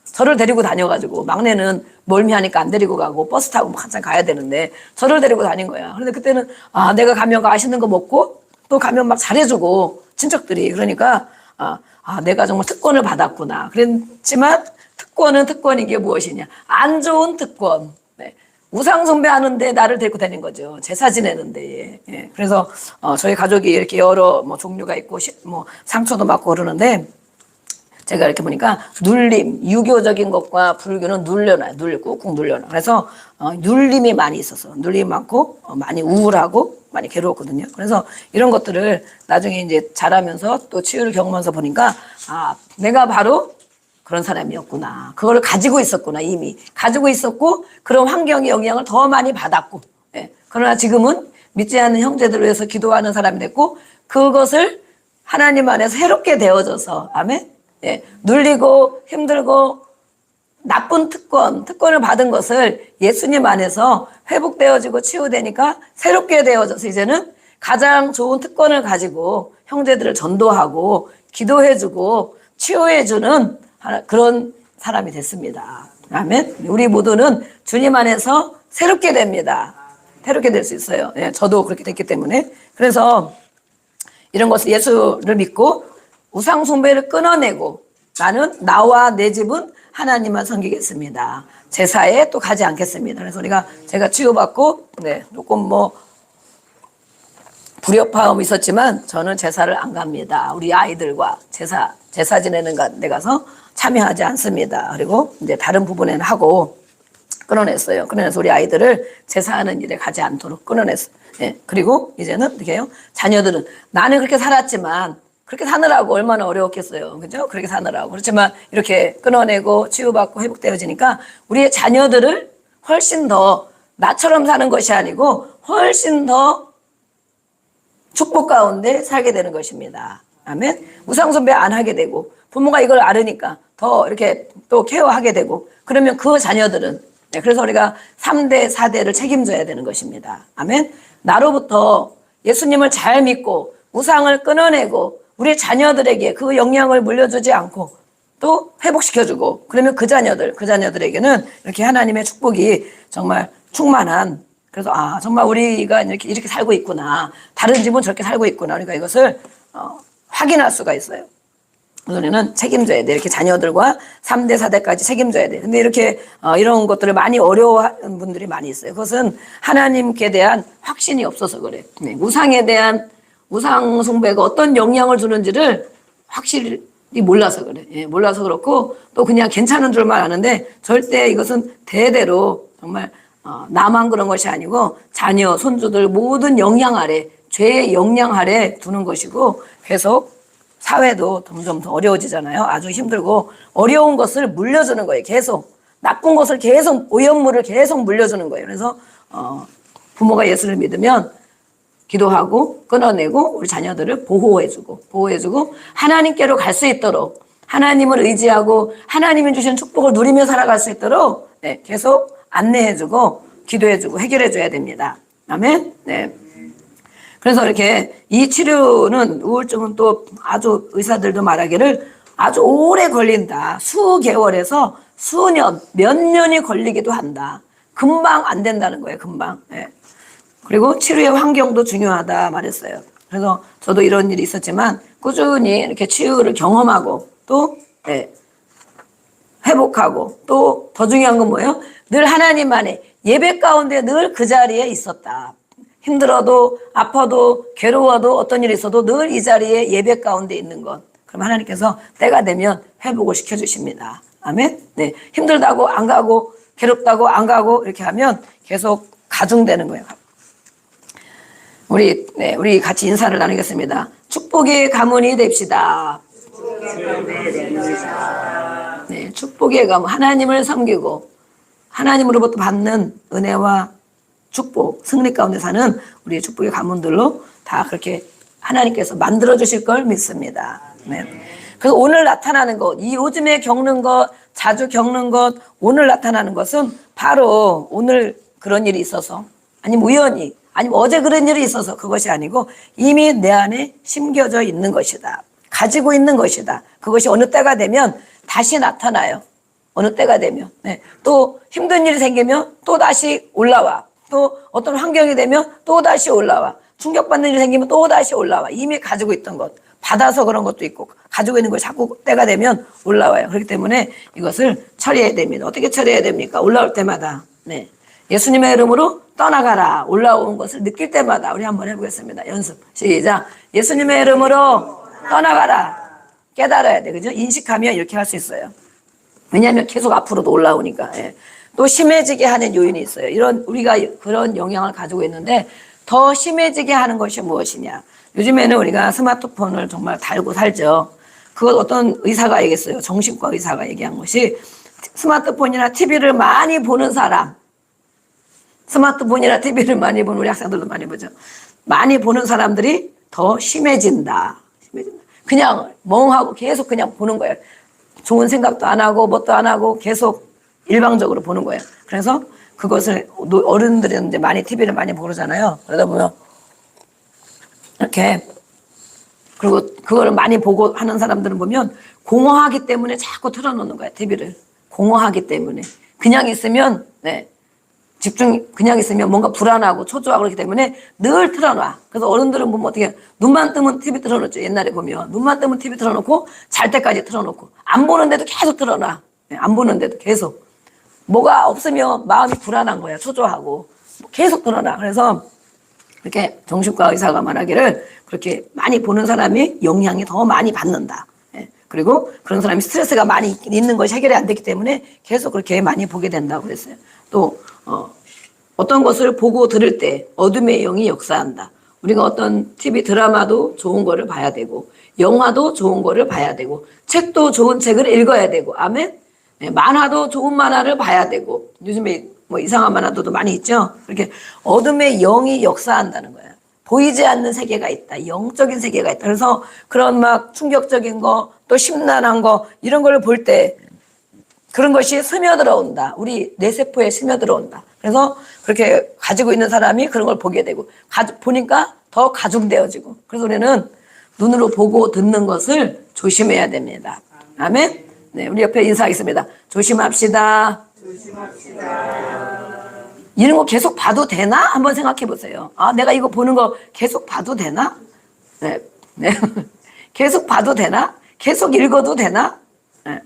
Speaker 1: 저를 데리고 다녀가지고 막내는 멀미하니까 안 데리고 가고 버스 타고 막 한참 가야 되는데 저를 데리고 다닌 거야. 그런데 그때는 내가 가면 맛있는 거 먹고 또 가면 막 잘해주고 친척들이 그러니까 내가 정말 특권을 받았구나. 그랬지만 특권은 이게 무엇이냐? 안 좋은 특권. 네. 우상 숭배하는데 나를 데리고 다닌 거죠. 제사 지내는데. 예. 그래서 저희 가족이 이렇게 여러 종류가 있고 상처도 받고 그러는데 제가 이렇게 보니까 눌림, 유교적인 것과 불교는 눌려놔요. 꾹꾹 눌려놔요. 그래서 눌림이 많이 있어서 눌림이 많고 많이 우울하고 많이 괴로웠거든요. 그래서 이런 것들을 나중에 이제 자라면서 또 치유를 겪으면서 보니까 내가 바로 그런 사람이었구나. 그걸 가지고 있었구나. 이미 가지고 있었고 그런 환경의 영향을 더 많이 받았고 그러나 지금은 믿지 않는 형제들을 위해서 기도하는 사람이 됐고 그것을 하나님 안에서 새롭게 되어져서 아멘. 눌리고 힘들고 나쁜 특권을 받은 것을 예수님 안에서 회복되어지고 치유되니까 새롭게 되어져서 이제는 가장 좋은 특권을 가지고 형제들을 전도하고 기도해주고 치유해주는 그런 사람이 됐습니다. 아멘. 우리 모두는 주님 안에서 새롭게 됩니다. 새롭게 될 수 있어요. 저도 그렇게 됐기 때문에. 그래서 이런 것을 예수를 믿고 우상 숭배를 끊어내고 나는 나와 내 집은 하나님만 섬기겠습니다. 제사에 또 가지 않겠습니다. 그래서 제가 치유받고 조금 불협화음이 있었지만 저는 제사를 안 갑니다. 우리 아이들과 제사 지내는 데 가서 참여하지 않습니다. 그리고 이제 다른 부분에는 하고 끊어냈어요. 그래서 우리 아이들을 제사하는 일에 가지 않도록 끊어냈어요. 그리고 이제는 어떻게 해요? 자녀들은 나는 그렇게 살았지만 그렇게 사느라고 얼마나 어려웠겠어요. 그죠? 그렇게 사느라고. 그렇지만 이렇게 끊어내고 치유받고 회복되어지니까 우리의 자녀들을 훨씬 더 나처럼 사는 것이 아니고 훨씬 더 축복 가운데 살게 되는 것입니다. 아멘. 우상 숭배 안 하게 되고 부모가 이걸 알으니까 더 이렇게 또 케어하게 되고 그러면 그 자녀들은 그래서 우리가 3대, 4대를 책임져야 되는 것입니다. 아멘. 나로부터 예수님을 잘 믿고 우상을 끊어내고 우리 자녀들에게 그 영향을 물려주지 않고 또 회복시켜주고 그러면 그 자녀들에게는 이렇게 하나님의 축복이 정말 충만한 그래서 정말 우리가 이렇게 살고 있구나. 다른 집은 저렇게 살고 있구나. 그러니까 이것을 확인할 수가 있어요. 우리는 책임져야 돼. 이렇게 자녀들과 3대, 4대까지 책임져야 돼. 근데 이렇게 이런 것들을 많이 어려워하는 분들이 많이 있어요. 그것은 하나님께 대한 확신이 없어서 그래. 우상에 대한 우상 숭배가 어떤 영향을 주는지를 확실히 몰라서 그래. 예, 몰라서 그렇고 또 그냥 괜찮은 줄만 아는데 절대 이것은 대대로 정말 나만 그런 것이 아니고 자녀, 손주들 모든 영향 아래, 죄의 영향 아래 두는 것이고 계속 사회도 점점 더 어려워지잖아요. 아주 힘들고 어려운 것을 물려주는 거예요. 계속 나쁜 것을 계속 오염물을 계속 물려주는 거예요. 그래서 부모가 예수를 믿으면 기도하고 끊어내고 우리 자녀들을 보호해주고 하나님께로 갈 수 있도록 하나님을 의지하고 하나님이 주신 축복을 누리며 살아갈 수 있도록 네, 계속 안내해주고 기도해주고 해결해줘야 됩니다. 아멘. 네. 그래서 이렇게 이 치료는 우울증은 또 아주 의사들도 말하기를 아주 오래 걸린다. 수개월에서 수년, 몇 년이 걸리기도 한다. 금방 안 된다는 거예요. 금방. 네. 그리고 치료의 환경도 중요하다 말했어요. 그래서 저도 이런 일이 있었지만 꾸준히 이렇게 치유를 경험하고 또 네, 회복하고 또 더 중요한 건 뭐예요? 늘 하나님 안에 예배 가운데 늘 그 자리에 있었다. 힘들어도 아파도 괴로워도 어떤 일이 있어도 늘 이 자리에 예배 가운데 있는 것. 그럼 하나님께서 때가 되면 회복을 시켜주십니다. 아멘? 네. 힘들다고 안 가고 괴롭다고 안 가고 이렇게 하면 계속 가중되는 거예요. 우리 같이 인사를 나누겠습니다. 축복의 가문이 됩시다. 네, 축복의 가문. 하나님을 섬기고 하나님으로부터 받는 은혜와 축복, 승리 가운데 사는 우리의 축복의 가문들로 다 그렇게 하나님께서 만들어 주실 걸 믿습니다. 네. 그래서 오늘 나타나는 것, 이 요즘에 겪는 것, 자주 겪는 것, 오늘 나타나는 것은 바로 오늘 그런 일이 있어서 아니면 우연히 아니면 어제 그런 일이 있어서 그것이 아니고 이미 내 안에 심겨져 있는 것이다. 가지고 있는 것이다. 그것이 어느 때가 되면 다시 나타나요. 어느 때가 되면. 네. 또 힘든 일이 생기면 또 다시 올라와. 또 어떤 환경이 되면 또 다시 올라와. 충격받는 일이 생기면 또 다시 올라와. 이미 가지고 있던 것. 받아서 그런 것도 있고 가지고 있는 것이 자꾸 때가 되면 올라와요. 그렇기 때문에 이것을 처리해야 됩니다. 어떻게 처리해야 됩니까? 올라올 때마다. 네. 예수님의 이름으로 떠나가라. 올라오는 것을 느낄 때마다 우리 한번 해보겠습니다. 연습. 시작. 예수님의 이름으로 떠나가라. 깨달아야 돼. 그죠? 인식하면 이렇게 할 수 있어요. 왜냐하면 계속 앞으로도 올라오니까. 예. 또 심해지게 하는 요인이 있어요. 우리가 그런 영향을 가지고 있는데 더 심해지게 하는 것이 무엇이냐. 요즘에는 우리가 스마트폰을 정말 달고 살죠. 그것 어떤 의사가 얘기했어요. 정신과 의사가 얘기한 것이 스마트폰이나 TV를 많이 보는 사람, 스마트폰이나 TV를 많이 보는 우리 학생들도 많이 보죠. 많이 보는 사람들이 더 심해진다. 그냥 멍하고 계속 그냥 보는 거예요. 좋은 생각도 안 하고 뭣도 안 하고 계속 일방적으로 보는 거예요. 그래서 그것을 어른들은 이제 많이 TV를 많이 보잖아요. 그러다 보면 이렇게 그리고 그거를 많이 보고 하는 사람들은 보면 공허하기 때문에 자꾸 틀어놓는 거예요. TV를 공허하기 때문에 그냥 있으면 네. 그냥 있으면 뭔가 불안하고 초조하고 그렇기 때문에 늘 틀어놔. 그래서 어른들은 보면 어떻게 눈만 뜨면 TV 틀어놓죠. 옛날에 보면 눈만 뜨면 TV 틀어놓고 잘 때까지 틀어놓고 안 보는데도 계속 틀어놔. 안 보는데도 계속 뭐가 없으면 마음이 불안한 거야. 초조하고 계속 틀어놔. 그래서 이렇게 정신과 의사가 말하기를 그렇게 많이 보는 사람이 영향이 더 많이 받는다. 그리고 그런 사람이 스트레스가 많이 있는 것이 해결이 안 됐기 때문에 계속 그렇게 많이 보게 된다고 그랬어요. 또 어떤 것을 보고 들을 때 어둠의 영이 역사한다. 우리가 어떤 TV 드라마도 좋은 거를 봐야 되고 영화도 좋은 거를 봐야 되고 책도 좋은 책을 읽어야 되고 아멘. 네, 만화도 좋은 만화를 봐야 되고 요즘에 뭐 이상한 만화도 많이 있죠. 그렇게 어둠의 영이 역사한다는 거예요. 보이지 않는 세계가 있다. 영적인 세계가 있다. 그래서 그런 막 충격적인 거 또 심란한 거 이런 걸 볼 때 그런 것이 스며들어온다. 우리 뇌세포에 스며들어온다. 그래서 그렇게 가지고 있는 사람이 그런 걸 보게 되고 보니까 더 가중되어지고 그래서 우리는 눈으로 보고 듣는 것을 조심해야 됩니다. 아멘. 네, 우리 옆에 인사하겠습니다. 조심합시다. 이런 거 계속 봐도 되나? 한번 생각해 보세요. 아, 내가 이거 보는 거 계속 봐도 되나? 네, 네. 계속 봐도 되나? 계속 읽어도 되나? 네.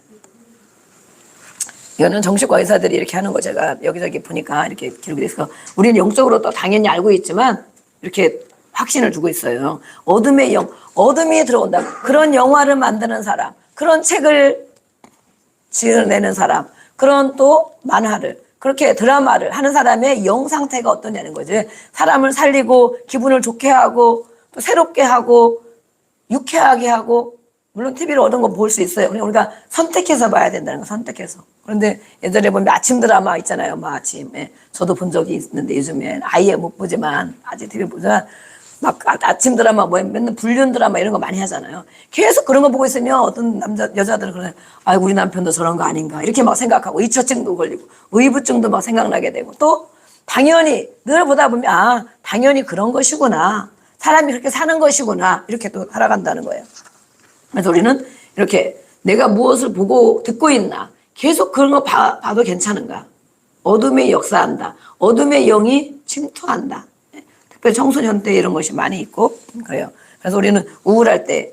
Speaker 1: 이거는 정신과 의사들이 이렇게 하는 거 제가 여기저기 보니까 이렇게 기록이 돼서 우리는 영적으로 또 당연히 알고 있지만 이렇게 확신을 주고 있어요. 어둠의 영, 어둠이 들어온다. 그런 영화를 만드는 사람, 그런 책을 지어내는 사람, 그런 또 만화를, 그렇게 드라마를 하는 사람의 영 상태가 어떠냐는 거지. 사람을 살리고 기분을 좋게 하고 또 새롭게 하고 유쾌하게 하고, 물론 TV로 얻은 거 볼 수 있어요. 그러니까 우리가 선택해서 봐야 된다는 거, 선택해서. 그런데 예전에 보면 아침 드라마 있잖아요. 뭐 아침에. 저도 본 적이 있는데 요즘에 아예 못 보지만, 아직 TV 보지만, 막 아침 드라마, 뭐 맨날 불륜 드라마 이런 거 많이 하잖아요. 계속 그런 거 보고 있으면 어떤 여자들은 그래, 아, 우리 남편도 저런 거 아닌가. 이렇게 막 생각하고, 의처증도 걸리고, 의부증도 막 생각나게 되고, 또 당연히 늘 보다 보면, 아, 당연히 그런 것이구나. 사람이 그렇게 사는 것이구나. 이렇게 또 살아간다는 거예요. 그래서 우리는 이렇게 내가 무엇을 보고 듣고 있나. 계속 그런 거 봐도 괜찮은가. 어둠이 역사한다. 어둠의 영이 침투한다. 특별히 청소년 때 이런 것이 많이 있고 그래요. 그래서 우리는 우울할 때,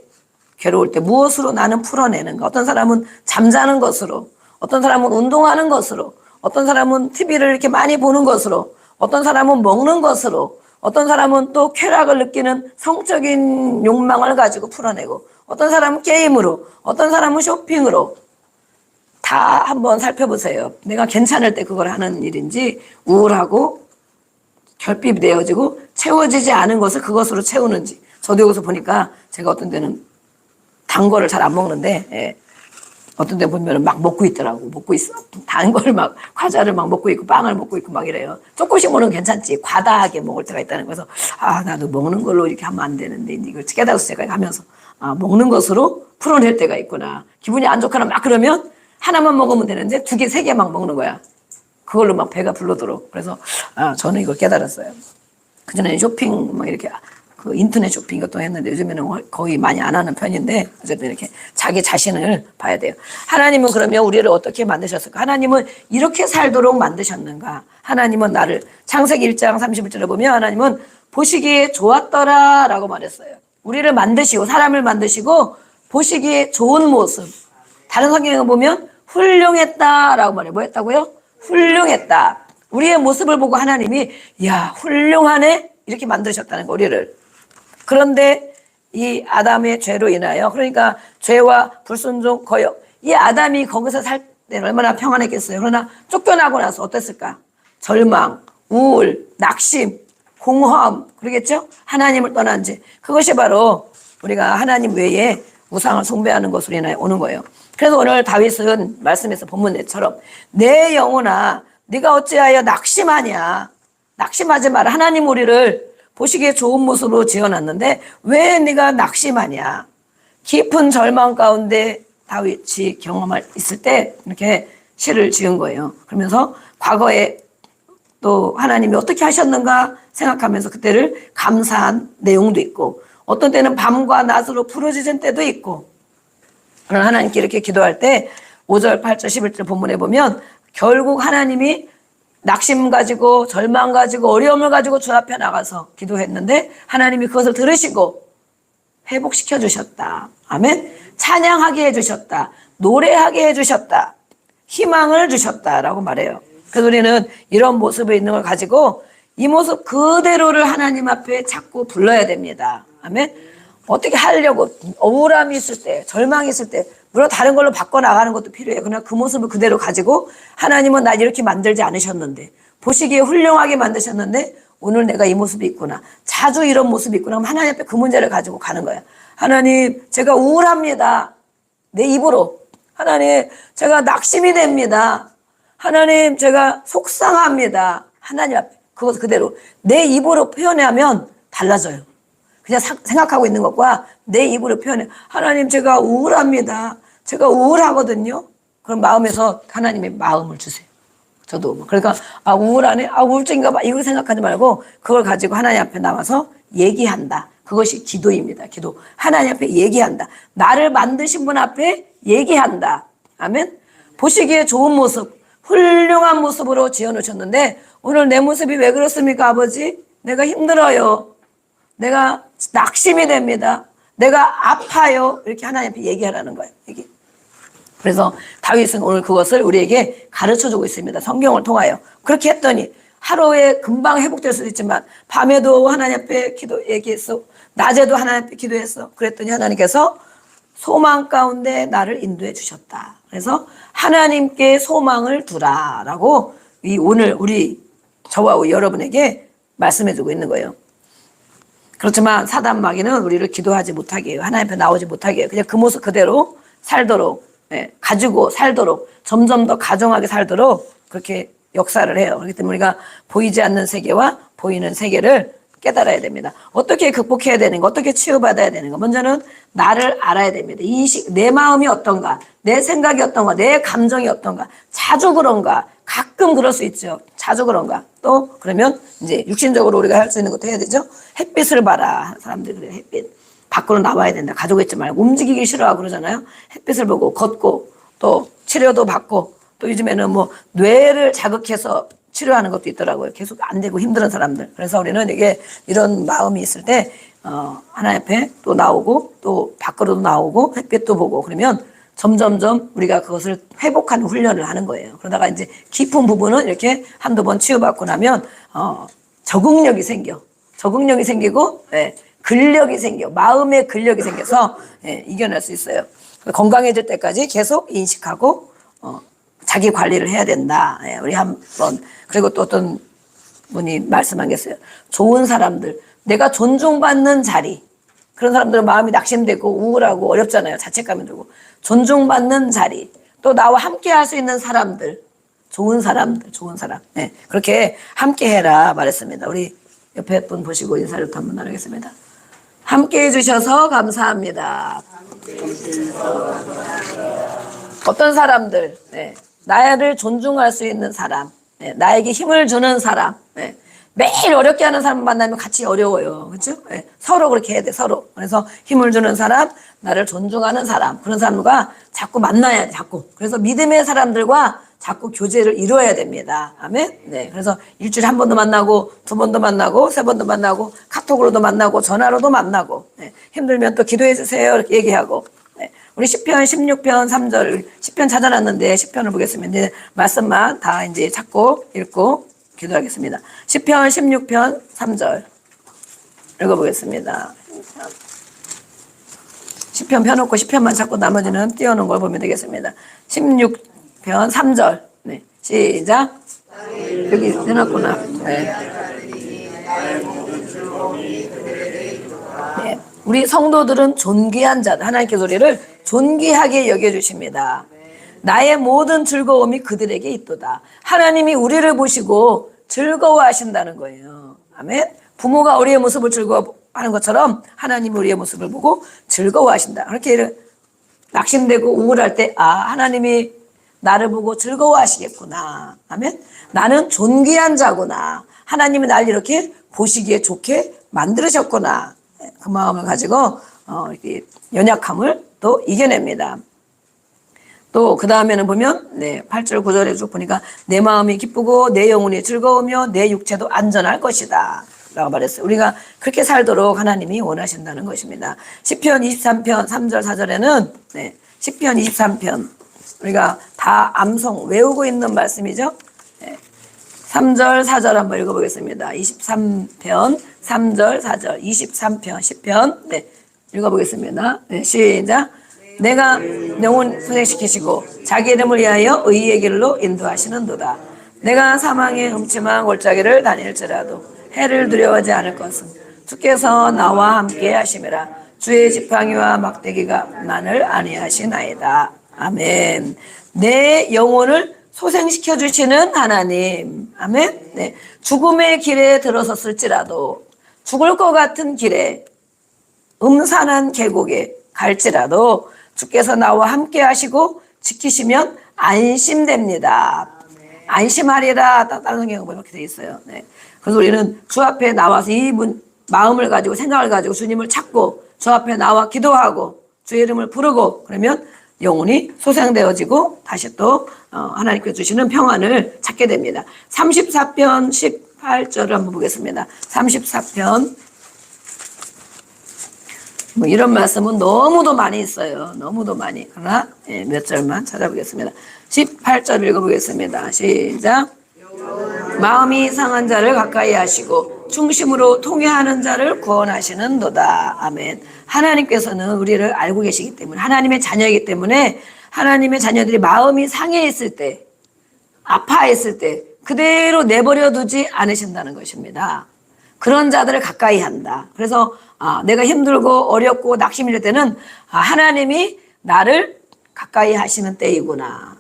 Speaker 1: 괴로울 때 무엇으로 나는 풀어내는가. 어떤 사람은 잠자는 것으로, 어떤 사람은 운동하는 것으로, 어떤 사람은 TV를 이렇게 많이 보는 것으로, 어떤 사람은 먹는 것으로, 어떤 사람은 또 쾌락을 느끼는 성적인 욕망을 가지고 풀어내고, 어떤 사람은 게임으로, 어떤 사람은 쇼핑으로. 다 한번 살펴보세요. 내가 괜찮을 때 그걸 하는 일인지, 우울하고 결핍이 되어지고 채워지지 않은 것을 그것으로 채우는지. 저도 여기서 보니까 제가 어떤 때는 단 거를 잘 안 먹는데, 예. 어떤 데 보면 막 먹고 있더라고. 먹고 있어. 단 걸 막, 과자를 막 먹고 있고, 빵을 먹고 있고 막 이래요. 조금씩 먹으면 괜찮지. 과다하게 먹을 때가 있다는 거에서, 아, 나도 먹는 걸로 이렇게 하면 안 되는데, 이걸 깨달아서 제가 하면서, 아, 먹는 것으로 풀어낼 때가 있구나. 기분이 안 좋거나 막 그러면 하나만 먹으면 되는데, 두 개, 세 개 막 먹는 거야. 그걸로 막 배가 불러도록. 그래서, 아, 저는 이걸 깨달았어요. 그전에는 쇼핑 막 이렇게, 그 인터넷 쇼핑 이것도 했는데 요즘에는 거의 많이 안 하는 편인데, 어쨌든 이렇게 자기 자신을 봐야 돼요. 하나님은 그러면 우리를 어떻게 만드셨을까? 하나님은 이렇게 살도록 만드셨는가? 하나님은 나를, 창세기 1장 31절에 보면 하나님은 보시기에 좋았더라 라고 말했어요. 우리를 만드시고, 사람을 만드시고 보시기에 좋은 모습. 다른 성경에 보면 훌륭했다 라고 말해요. 뭐 했다고요? 훌륭했다. 우리의 모습을 보고 하나님이, 야, 훌륭하네? 이렇게 만드셨다는 거, 우리를. 그런데 이 아담의 죄로 인하여, 그러니까 죄와 불순종, 거역, 이 아담이 거기서 살 때는 얼마나 평안했겠어요. 그러나 쫓겨나고 나서 어땠을까? 절망, 우울, 낙심, 공허함, 그러겠죠? 하나님을 떠난 죄. 그것이 바로 우리가 하나님 외에 우상을 숭배하는 것으로 인하여 오는 거예요. 그래서 오늘 다윗은 말씀에서 본문처럼, 내 영혼아 네가 어찌하여 낙심하냐. 낙심하지 마라. 하나님 우리를 보시기에 좋은 모습으로 지어놨는데 왜 네가 낙심하냐. 깊은 절망 가운데 다윗이 경험할 있을 때 이렇게 시를 지은 거예요. 그러면서 과거에 또 하나님이 어떻게 하셨는가 생각하면서 그때를 감사한 내용도 있고, 어떤 때는 밤과 낮으로 부르짖은 때도 있고, 그런 하나님께 이렇게 기도할 때 5절, 8절, 11절 본문에 보면 결국 하나님이 낙심 가지고 절망 가지고 어려움을 가지고 주 앞에 나가서 기도했는데 하나님이 그것을 들으시고 회복시켜 주셨다. 아멘. 찬양하게 해주셨다. 노래하게 해주셨다. 희망을 주셨다라고 말해요. 그래서 우리는 이런 모습에 있는 걸 가지고 이 모습 그대로를 하나님 앞에 자꾸 불러야 됩니다. 아멘. 어떻게 하려고, 우울함이 있을 때, 절망이 있을 때, 물론 다른 걸로 바꿔나가는 것도 필요해요. 그러나 그 모습을 그대로 가지고 하나님은 나 이렇게 만들지 않으셨는데, 보시기에 훌륭하게 만드셨는데 오늘 내가 이 모습이 있구나. 자주 이런 모습이 있구나. 그럼 하나님 앞에 그 문제를 가지고 가는 거야. 하나님, 제가 우울합니다. 내 입으로. 하나님, 제가 낙심이 됩니다. 하나님, 제가 속상합니다. 하나님 앞에 그것 그대로 내 입으로 표현하면 달라져요. 그냥 생각하고 있는 것과 내 입으로 표현해. 하나님, 제가 우울합니다. 제가 우울하거든요. 그럼 마음에서 하나님의 마음을 주세요. 저도. 그러니까, 아, 우울하네? 아, 우울증인가 봐. 이거 생각하지 말고 그걸 가지고 하나님 앞에 나와서 얘기한다. 그것이 기도입니다. 기도. 하나님 앞에 얘기한다. 나를 만드신 분 앞에 얘기한다. 아멘? 보시기에 좋은 모습, 훌륭한 모습으로 지어놓으셨는데 오늘 내 모습이 왜 그렇습니까, 아버지? 내가 힘들어요. 내가 낙심이 됩니다. 내가 아파요. 이렇게 하나님 앞에 얘기하라는 거예요. 얘기. 그래서 다윗은 오늘 그것을 우리에게 가르쳐주고 있습니다. 성경을 통하여. 그렇게 했더니 하루에 금방 회복될 수도 있지만 밤에도 하나님 앞에 얘기했어. 낮에도 하나님 앞에 기도했어. 그랬더니 하나님께서 소망 가운데 나를 인도해 주셨다. 그래서 하나님께 소망을 두라라고 오늘 우리 저와 여러분에게 말씀해 주고 있는 거예요. 그렇지만 사단 마귀는 우리를 기도하지 못하게 해요. 하나님 앞에 나오지 못하게 해요. 그냥 그 모습 그대로 살도록, 가지고 살도록, 점점 더 가정하게 살도록 그렇게 역사를 해요. 그렇기 때문에 우리가 보이지 않는 세계와 보이는 세계를 깨달아야 됩니다. 어떻게 극복해야 되는가, 어떻게 치유받아야 되는가. 먼저는 나를 알아야 됩니다. 인식, 내 마음이 어떤가, 내 생각이 어떤가, 내 감정이 어떤가. 자주 그런가, 가끔 그럴 수 있죠. 자주 그런가. 또 그러면 이제 육신적으로 우리가 할 수 있는 것도 해야 되죠. 햇빛을 봐라. 사람들이 그래요. 햇빛. 밖으로 나와야 된다. 가지고 있지 말고 움직이기 싫어하고 그러잖아요. 햇빛을 보고 걷고 또 치료도 받고 또 요즘에는 뭐 뇌를 자극해서 치료하는 것도 있더라고요. 계속 안 되고 힘든 사람들. 그래서 우리는 이게 이런 마음이 있을 때 하나님 앞에 또 나오고 또 밖으로도 나오고 햇빛도 보고 그러면 점점점 우리가 그것을 회복하는 훈련을 하는 거예요. 그러다가 이제 깊은 부분은 이렇게 한두 번 치유받고 나면 적응력이 생겨. 적응력이 생기고 근력이 생겨. 마음의 근력이 생겨서 이겨낼 수 있어요. 건강해질 때까지 계속 인식하고 자기 관리를 해야 된다. 우리 한번 그리고 또 어떤 분이 말씀한 게 있어요. 좋은 사람들, 내가 존중받는 자리. 그런 사람들은 마음이 낙심되고 우울하고 어렵잖아요. 자책감이 들고. 존중받는 자리. 또 나와 함께 할 수 있는 사람들. 좋은 사람들, 좋은 사람. 그렇게 함께 해라 말했습니다. 우리 옆에 분 보시고 인사를 한번 나누겠습니다. 함께 해주셔서 감사합니다. 어떤 사람들, 나를 존중할 수 있는 사람, 나에게 힘을 주는 사람, 매일 어렵게 하는 사람 만나면 같이 어려워요. 그렇죠? 서로 그렇게 해야 돼, 서로. 그래서 힘을 주는 사람, 나를 존중하는 사람, 그런 사람과 자꾸 만나야 돼, 자꾸. 그래서 믿음의 사람들과 자꾸 교제를 이루어야 됩니다. 아멘? 그래서 일주일에 한 번도 만나고, 두 번도 만나고, 세 번도 만나고, 카톡으로도 만나고, 전화로도 만나고, 힘들면 또 기도해 주세요. 이렇게 얘기하고. 우리 시편 16편 3절, 시편 찾아놨는데 시편을 보겠습니다. 말씀만 다 이제 찾고 읽고 기도하겠습니다. 시편 16편 3절 읽어보겠습니다. 시편 펴놓고 시편만 찾고 나머지는 띄워놓은 걸 보면 되겠습니다. 16편 3절. 시작. 여기 해놨구나. 우리 성도들은 존귀한 자들, 하나님께 우리를 존귀하게 여겨주십니다. 나의 모든 즐거움이 그들에게 있도다. 하나님이 우리를 보시고 즐거워하신다는 거예요. 아멘. 부모가 우리의 모습을 즐거워하는 것처럼 하나님이 우리의 모습을 보고 즐거워하신다. 그렇게 낙심되고 우울할 때 하나님이 나를 보고 즐거워하시겠구나. 아멘. 나는 존귀한 자구나. 하나님이 날 이렇게 보시기에 좋게 만들으셨구나. 그 마음을 가지고 이렇게 연약함을 또 이겨냅니다. 또 그 다음에는 보면 8절 9절에 쭉 보니까 내 마음이 기쁘고 내 영혼이 즐거우며 내 육체도 안전할 것이다 라고 말했어요. 우리가 그렇게 살도록 하나님이 원하신다는 것입니다. 시편 23편 3절 4절에는 시편 23편 우리가 다 암송 외우고 있는 말씀이죠. 3절 4절 한번 읽어보겠습니다. 23편 3절 4절 23편 10편 읽어보겠습니다. 시작. 내가 영혼 소생시키시고 자기 이름을 위하여 의의 길로 인도하시는도다. 내가 사망의 음침한 골짜기를 다닐지라도 해를 두려워하지 않을 것은 주께서 나와 함께 하심이라. 주의 지팡이와 막대기가 나를 안위하시나이다. 아멘. 내 영혼을 소생시켜 주시는 하나님. 아멘. 죽음의 길에 들어섰을지라도 죽을 것 같은 길에 음산한 계곡에 갈지라도 주께서 나와 함께 하시고 지키시면 안심됩니다. 안심하리라. 다른 성경에 보면 이렇게 되어 있어요. 그래서 우리는 주 앞에 나와서 이 마음을 가지고 생각을 가지고 주님을 찾고 주 앞에 나와 기도하고 주의 이름을 부르고 그러면 영혼이 소생되어지고 다시 또 하나님께서 주시는 평안을 찾게 됩니다. 34편 18절을 한번 보겠습니다. 34편 뭐 이런 말씀은 너무도 많이 있어요. 너무도 많이. 그러나 몇 절만 찾아보겠습니다. 18절 읽어보겠습니다. 시작. 마음이 상한 자를 가까이 하시고 중심으로 통회하는 자를 구원하시는도다. 아멘. 하나님께서는 우리를 알고 계시기 때문에, 하나님의 자녀이기 때문에 하나님의 자녀들이 마음이 상해 있을 때, 아파했을 때 그대로 내버려 두지 않으신다는 것입니다. 그런 자들을 가까이 한다. 그래서 내가 힘들고 어렵고 낙심일 때는 하나님이 나를 가까이 하시는 때이구나.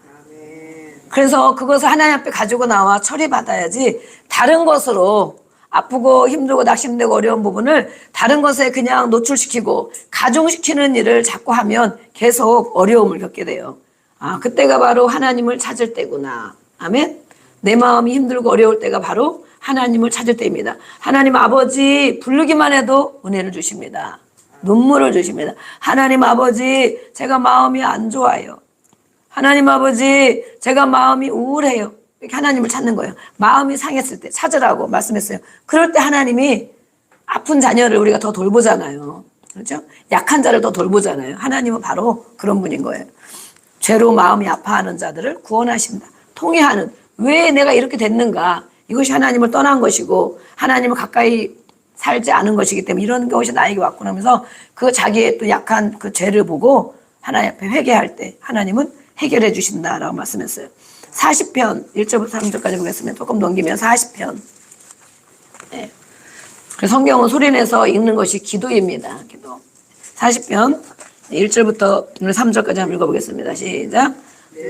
Speaker 1: 그래서 그것을 하나님 앞에 가지고 나와 처리받아야지, 다른 것으로 아프고 힘들고 낙심되고 어려운 부분을 다른 것에 그냥 노출시키고 가중시키는 일을 자꾸 하면 계속 어려움을 겪게 돼요. 그때가 바로 하나님을 찾을 때구나. 아멘. 내 마음이 힘들고 어려울 때가 바로 하나님을 찾을 때입니다. 하나님 아버지 부르기만 해도 은혜를 주십니다. 눈물을 주십니다. 하나님 아버지, 제가 마음이 안 좋아요. 하나님 아버지, 제가 마음이 우울해요. 이렇게 하나님을 찾는 거예요. 마음이 상했을 때 찾으라고 말씀했어요. 그럴 때 하나님이 아픈 자녀를 우리가 더 돌보잖아요. 그렇죠? 약한 자를 더 돌보잖아요. 하나님은 바로 그런 분인 거예요. 죄로 마음이 아파하는 자들을 구원하신다. 통회하는, 왜 내가 이렇게 됐는가? 이것이 하나님을 떠난 것이고 하나님을 가까이 살지 않은 것이기 때문에 이런 것이 나에게 왔구나 하면서 그 자기의 또 약한 그 죄를 보고 하나님 앞에 회개할 때 하나님은 해결해 주신다라고 말씀했어요. 40편 1절부터 3절까지 보겠습니다. 조금 넘기면 40편. 네. 성경은 소리내서 읽는 것이 기도입니다. 기도. 40편 1절부터 3절까지 한번 읽어보겠습니다. 시작.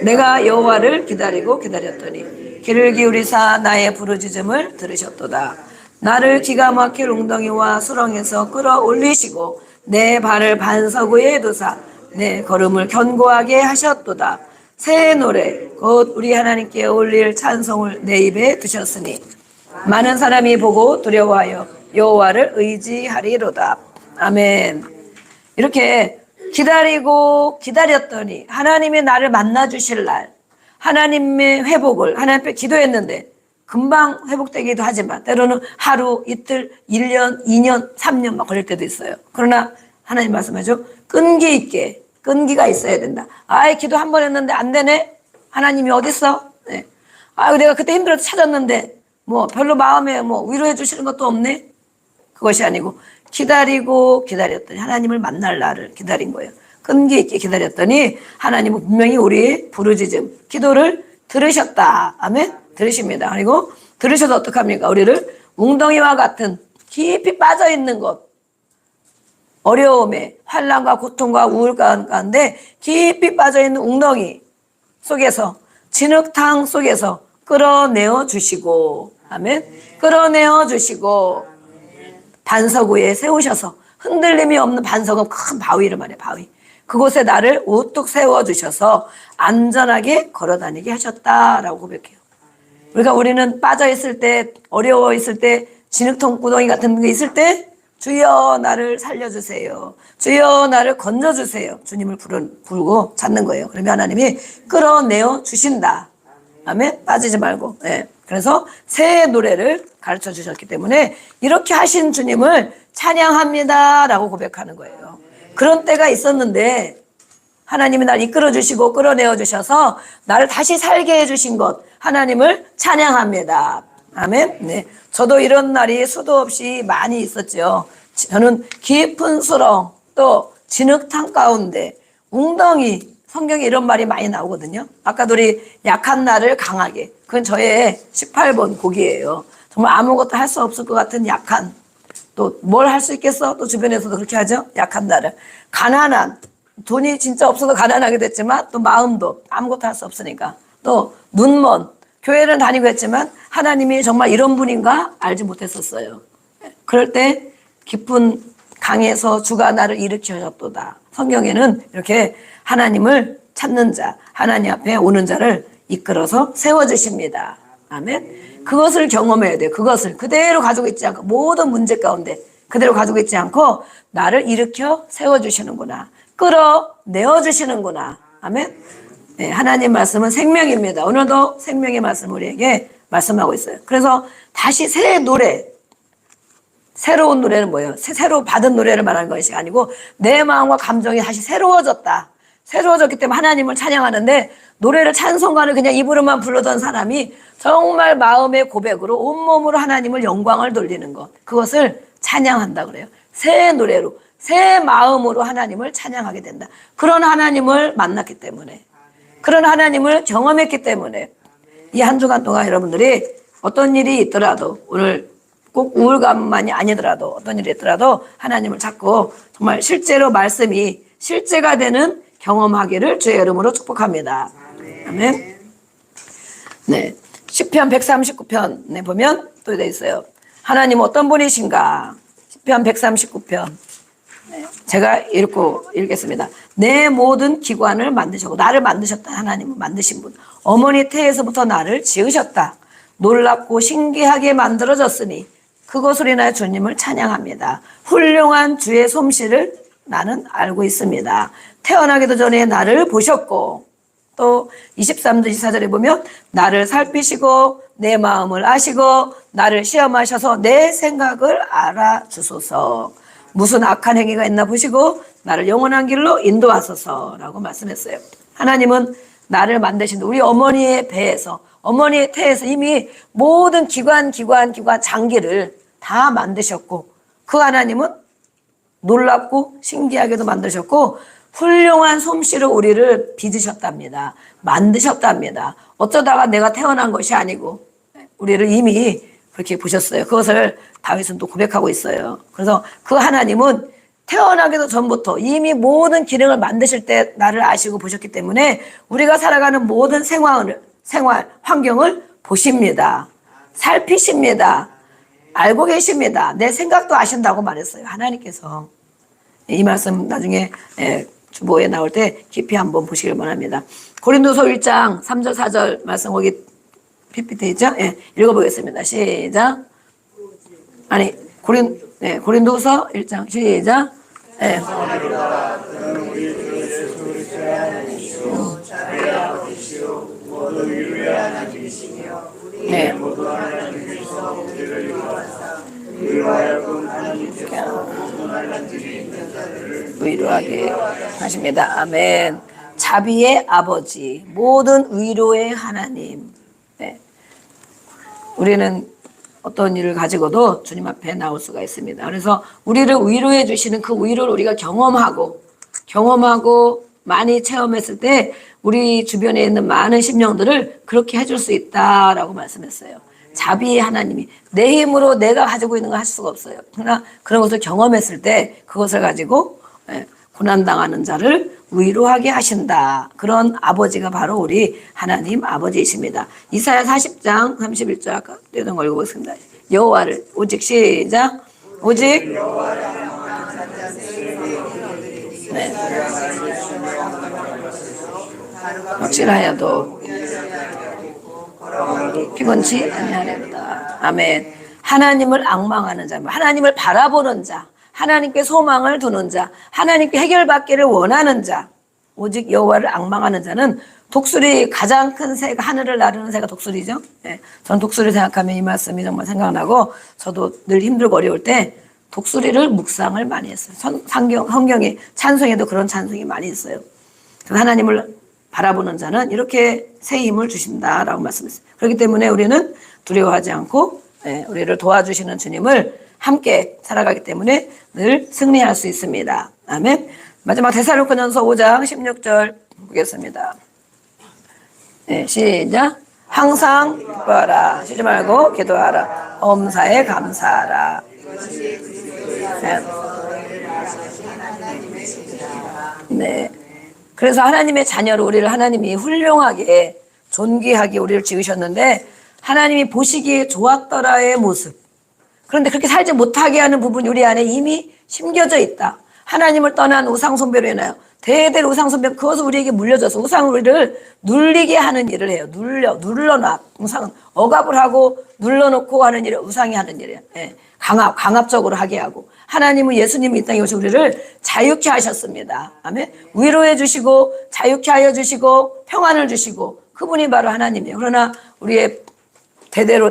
Speaker 1: 내가 여호와를 기다리고 기다렸더니 귀를 기울이사 나의 부르짖음을 들으셨도다. 나를 기가 막힐 웅덩이와 수렁에서 끌어올리시고 내 발을 반석 위에 두사 내 걸음을 견고하게 하셨도다. 새 노래 곧 우리 하나님께 올릴 찬송을 내 입에 두셨으니 많은 사람이 보고 두려워하여 여호와를 의지하리로다. 아멘. 이렇게 기다리고 기다렸더니 하나님이 나를 만나 주실 날, 하나님의 회복을 하나님 앞에 기도했는데 금방 회복되기도 하지만 때로는 하루, 이틀, 1년, 2년, 3년 막 걸릴 때도 있어요. 그러나 하나님 말씀하죠. 끈기 있게, 끈기가 있어야 된다. 기도 한 번 했는데 안 되네? 하나님이 어딨어? 네. 내가 그때 힘들어서 찾았는데 별로 마음에 위로해 주시는 것도 없네? 그것이 아니고 기다리고 기다렸더니 하나님을 만날 날을 기다린 거예요. 끈기 있게 기다렸더니 하나님은 분명히 우리의 부르짖음, 기도를 들으셨다. 아멘? 들으십니다. 그리고 들으셔서 어떡합니까? 우리를 웅덩이와 같은 깊이 빠져있는 것, 어려움에 환난과 고통과 우울감 가운데 깊이 빠져있는 웅덩이 속에서, 진흙탕 속에서 끌어내어 주시고, 아멘? 끌어내어 주시고 반석 위에 세우셔서, 흔들림이 없는 반석은 큰 바위를 말해, 바위. 그곳에 나를 우뚝 세워주셔서 안전하게 걸어다니게 하셨다라고 고백해요. 그러니까 우리는 빠져있을 때, 어려워 있을 때, 진흙통 구덩이 같은 게 있을 때 주여 나를 살려주세요. 주여 나를 건져주세요. 주님을 부르고 찾는 거예요. 그러면 하나님이 끌어내어 주신다. 아멘? 빠지지 말고. 네. 그래서 새 노래를 가르쳐 주셨기 때문에 이렇게 하신 주님을 찬양합니다 라고 고백하는 거예요. 그런 때가 있었는데 하나님이 날 이끌어 주시고 끌어내어 주셔서 나를 다시 살게 해 주신 것, 하나님을 찬양합니다. 아멘. 네. 저도 이런 날이 수도 없이 많이 있었죠. 저는 깊은 수렁, 또 진흙탕 가운데, 웅덩이, 성경에 이런 말이 많이 나오거든요. 아까도 우리 약한 나를 강하게, 그건 저의 18번 곡이에요. 정말 아무것도 할 수 없을 것 같은 약한, 또 뭘 할 수 있겠어? 또 주변에서도 그렇게 하죠. 약한 나를. 가난한, 돈이 진짜 없어서 가난하게 됐지만 또 마음도 아무것도 할 수 없으니까, 또 눈먼, 교회를 다니고 했지만 하나님이 정말 이런 분인가 알지 못했었어요. 그럴 때 깊은 강에서 주가 나를 일으키셨도다. 성경에는 이렇게 하나님을 찾는 자, 하나님 앞에 오는 자를 이끌어서 세워주십니다. 아멘. 그것을 경험해야 돼요. 그것을 그대로 가지고 있지 않고, 모든 문제 가운데 그대로 가지고 있지 않고 나를 일으켜 세워주시는구나, 끌어내어주시는구나. 아멘. 네, 하나님 말씀은 생명입니다. 오늘도 생명의 말씀 우리에게 말씀하고 있어요. 그래서 다시 새 노래, 새로운 노래는 뭐예요? 새로 받은 노래를 말하는 것이 아니고 내 마음과 감정이 다시 새로워졌다. 새로워졌기 때문에 하나님을 찬양하는데, 노래를, 찬송가를 그냥 입으로만 부르던 사람이 정말 마음의 고백으로 온몸으로 하나님을 영광을 돌리는 것, 그것을 찬양한다 그래요. 새 노래로, 새 마음으로 하나님을 찬양하게 된다. 그런 하나님을 만났기 때문에, 그런 하나님을 경험했기 때문에 이 한 주간 동안 여러분들이 어떤 일이 있더라도, 오늘 꼭 우울감만이 아니더라도 어떤 일이 있더라도 하나님을 찾고 정말 실제로 말씀이 실제가 되는 경험하기를 주의 이름으로 축복합니다. 아멘. 네, 시편 139편에 보면 또 되어 있어요. 하나님 어떤 분이신가? 시편 139편. 제가 읽겠습니다. 내 모든 기관을 만드셨고, 나를 만드셨다. 하나님은 만드신 분. 어머니 태에서부터 나를 지으셨다. 놀랍고 신기하게 만들어졌으니 그것으로 인하여 주님을 찬양합니다. 훌륭한 주의 솜씨를 나는 알고 있습니다. 태어나기도 전에 나를 보셨고, 또 23절 24절에 보면 나를 살피시고 내 마음을 아시고 나를 시험하셔서 내 생각을 알아주소서. 무슨 악한 행위가 있나 보시고 나를 영원한 길로 인도하소서라고 말씀했어요. 하나님은 나를 만드신 우리 어머니의 배에서, 어머니의 태에서 이미 모든 기관 장기를 다 만드셨고, 그 하나님은 놀랍고 신기하게도 만드셨고 훌륭한 솜씨로 우리를 빚으셨답니다. 만드셨답니다. 어쩌다가 내가 태어난 것이 아니고 우리를 이미 그렇게 보셨어요. 그것을 다윗은 또 고백하고 있어요. 그래서 그 하나님은 태어나기도 전부터 이미 모든 기능을 만드실 때 나를 아시고 보셨기 때문에 우리가 살아가는 모든 생활 환경을 보십니다. 살피십니다. 알고 계십니다. 내 생각도 아신다고 말했어요. 하나님께서. 이 말씀 나중에 주보에 나올 때 깊이 한번 보시길 바랍니다. 고린도서 1장 3절 4절 말씀 거기 PPT 있죠? 예, 읽어보겠습니다. 시작. 아니 고린도서 1장 시작. 예. 네. 위로하게 하십니다. 아멘. 자비의 아버지, 모든 위로의 하나님. 네. 우리는 어떤 일을 가지고도 주님 앞에 나올 수가 있습니다. 그래서 우리를 위로해 주시는 그 위로를 우리가 경험하고 많이 체험했을 때 우리 주변에 있는 많은 심령들을 그렇게 해줄 수 있다라고 말씀했어요. 자비의 하나님이 내 힘으로 내가 가지고 있는 걸 할 수가 없어요. 그러나 그런 것을 경험했을 때 그것을 가지고 고난당하는 자를 위로하게 하신다. 그런 아버지가 바로 우리 하나님 아버지이십니다. 이사야 40장 31절 아까 떼던 걸 읽어보겠습니다. 여호와를 오직 시작. 오직 네. 확실하여도 피곤치 아니하리로다. 아멘. 하나님을 앙망하는 자, 하나님을 바라보는 자, 하나님께 소망을 두는 자, 하나님께 해결받기를 원하는 자, 오직 여호와를 앙망하는 자는 독수리, 가장 큰 새가, 하늘을 나르는 새가 독수리죠. 네. 전 독수리 생각하면 이 말씀이 정말 생각나고, 저도 늘 힘들고 어려울 때 독수리를 묵상을 많이 했어요. 성경에 찬송에도 그런 찬송이 많이 있어요. 그래서 하나님을 바라보는 자는 이렇게 새 힘을 주신다라고 말씀했어요. 그렇기 때문에 우리는 두려워하지 않고 우리를 도와주시는 주님을 함께 살아가기 때문에 늘 승리할 수 있습니다. 아멘. 마지막 데살로니가전서 5장 16절 보겠습니다. 네, 시작. 항상 기뻐하라. 쉬지 말고 기도하라. 엄사에 감사하라. 네. 그래서 하나님의 자녀로 우리를 하나님이 훌륭하게 존귀하게 우리를 지으셨는데 하나님이 보시기에 좋았더라의 모습. 그런데 그렇게 살지 못하게 하는 부분이 우리 안에 이미 심겨져 있다. 하나님을 떠난 우상 숭배로 인하여 대대로 우상 숭배, 그것을 우리에게 물려줘서 우상을 우리를 눌리게 하는 일을 해요. 눌러놔. 우상은 억압을 하고 눌러놓고 하는 일을 우상이 하는 일이에요. 예. 강압적으로 하게 하고. 하나님은 예수님이 이 땅에 오셔서 우리를 자유케 하셨습니다. 아멘. 위로해 주시고 자유케 하여 주시고 평안을 주시고 그분이 바로 하나님이에요. 그러나 우리의 대대로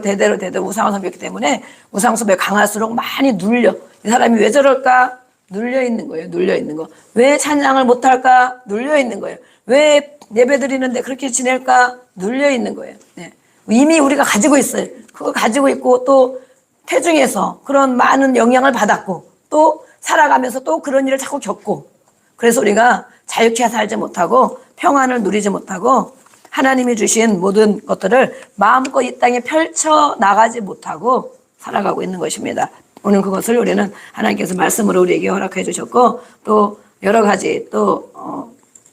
Speaker 1: 우상을 섬겼기 때문에 우상 숭배 강할수록 많이 눌려. 이 사람이 왜 저럴까? 눌려 있는 거예요. 눌려 있는 거. 왜 찬양을 못할까? 눌려 있는 거예요. 왜 예배 드리는데 그렇게 지낼까? 눌려 있는 거예요. 네. 이미 우리가 가지고 있어요. 그거 가지고 있고 또 태중에서 그런 많은 영향을 받았고 또 살아가면서 또 그런 일을 자꾸 겪고, 그래서 우리가 자유케 살지 못하고 평안을 누리지 못하고 하나님이 주신 모든 것들을 마음껏 이 땅에 펼쳐 나가지 못하고 살아가고 있는 것입니다. 오늘 그것을 우리는 하나님께서 말씀으로 우리에게 허락해 주셨고, 또 여러 가지 또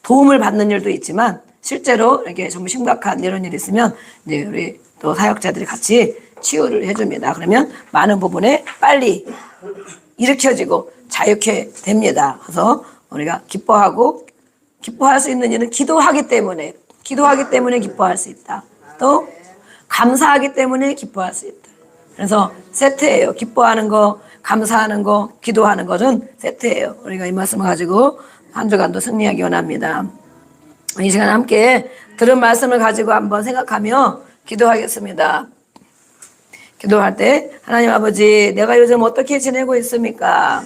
Speaker 1: 도움을 받는 일도 있지만 실제로 이렇게 정말 심각한 이런 일이 있으면 이제 우리 또 사역자들이 같이 치유를 해줍니다. 그러면 많은 부분에 빨리 일으켜지고 자유케 됩니다. 그래서 우리가 기뻐할 수 있는 일은 기도하기 때문에 기뻐할 수 있다. 또 감사하기 때문에 기뻐할 수 있다. 그래서 세트예요. 기뻐하는 거, 감사하는 거, 기도하는 것은 세트예요. 우리가 이 말씀을 가지고 한 주간도 승리하기 원합니다. 이 시간 함께 들은 말씀을 가지고 한번 생각하며 기도하겠습니다. 기도할 때 하나님 아버지, 내가 요즘 어떻게 지내고 있습니까?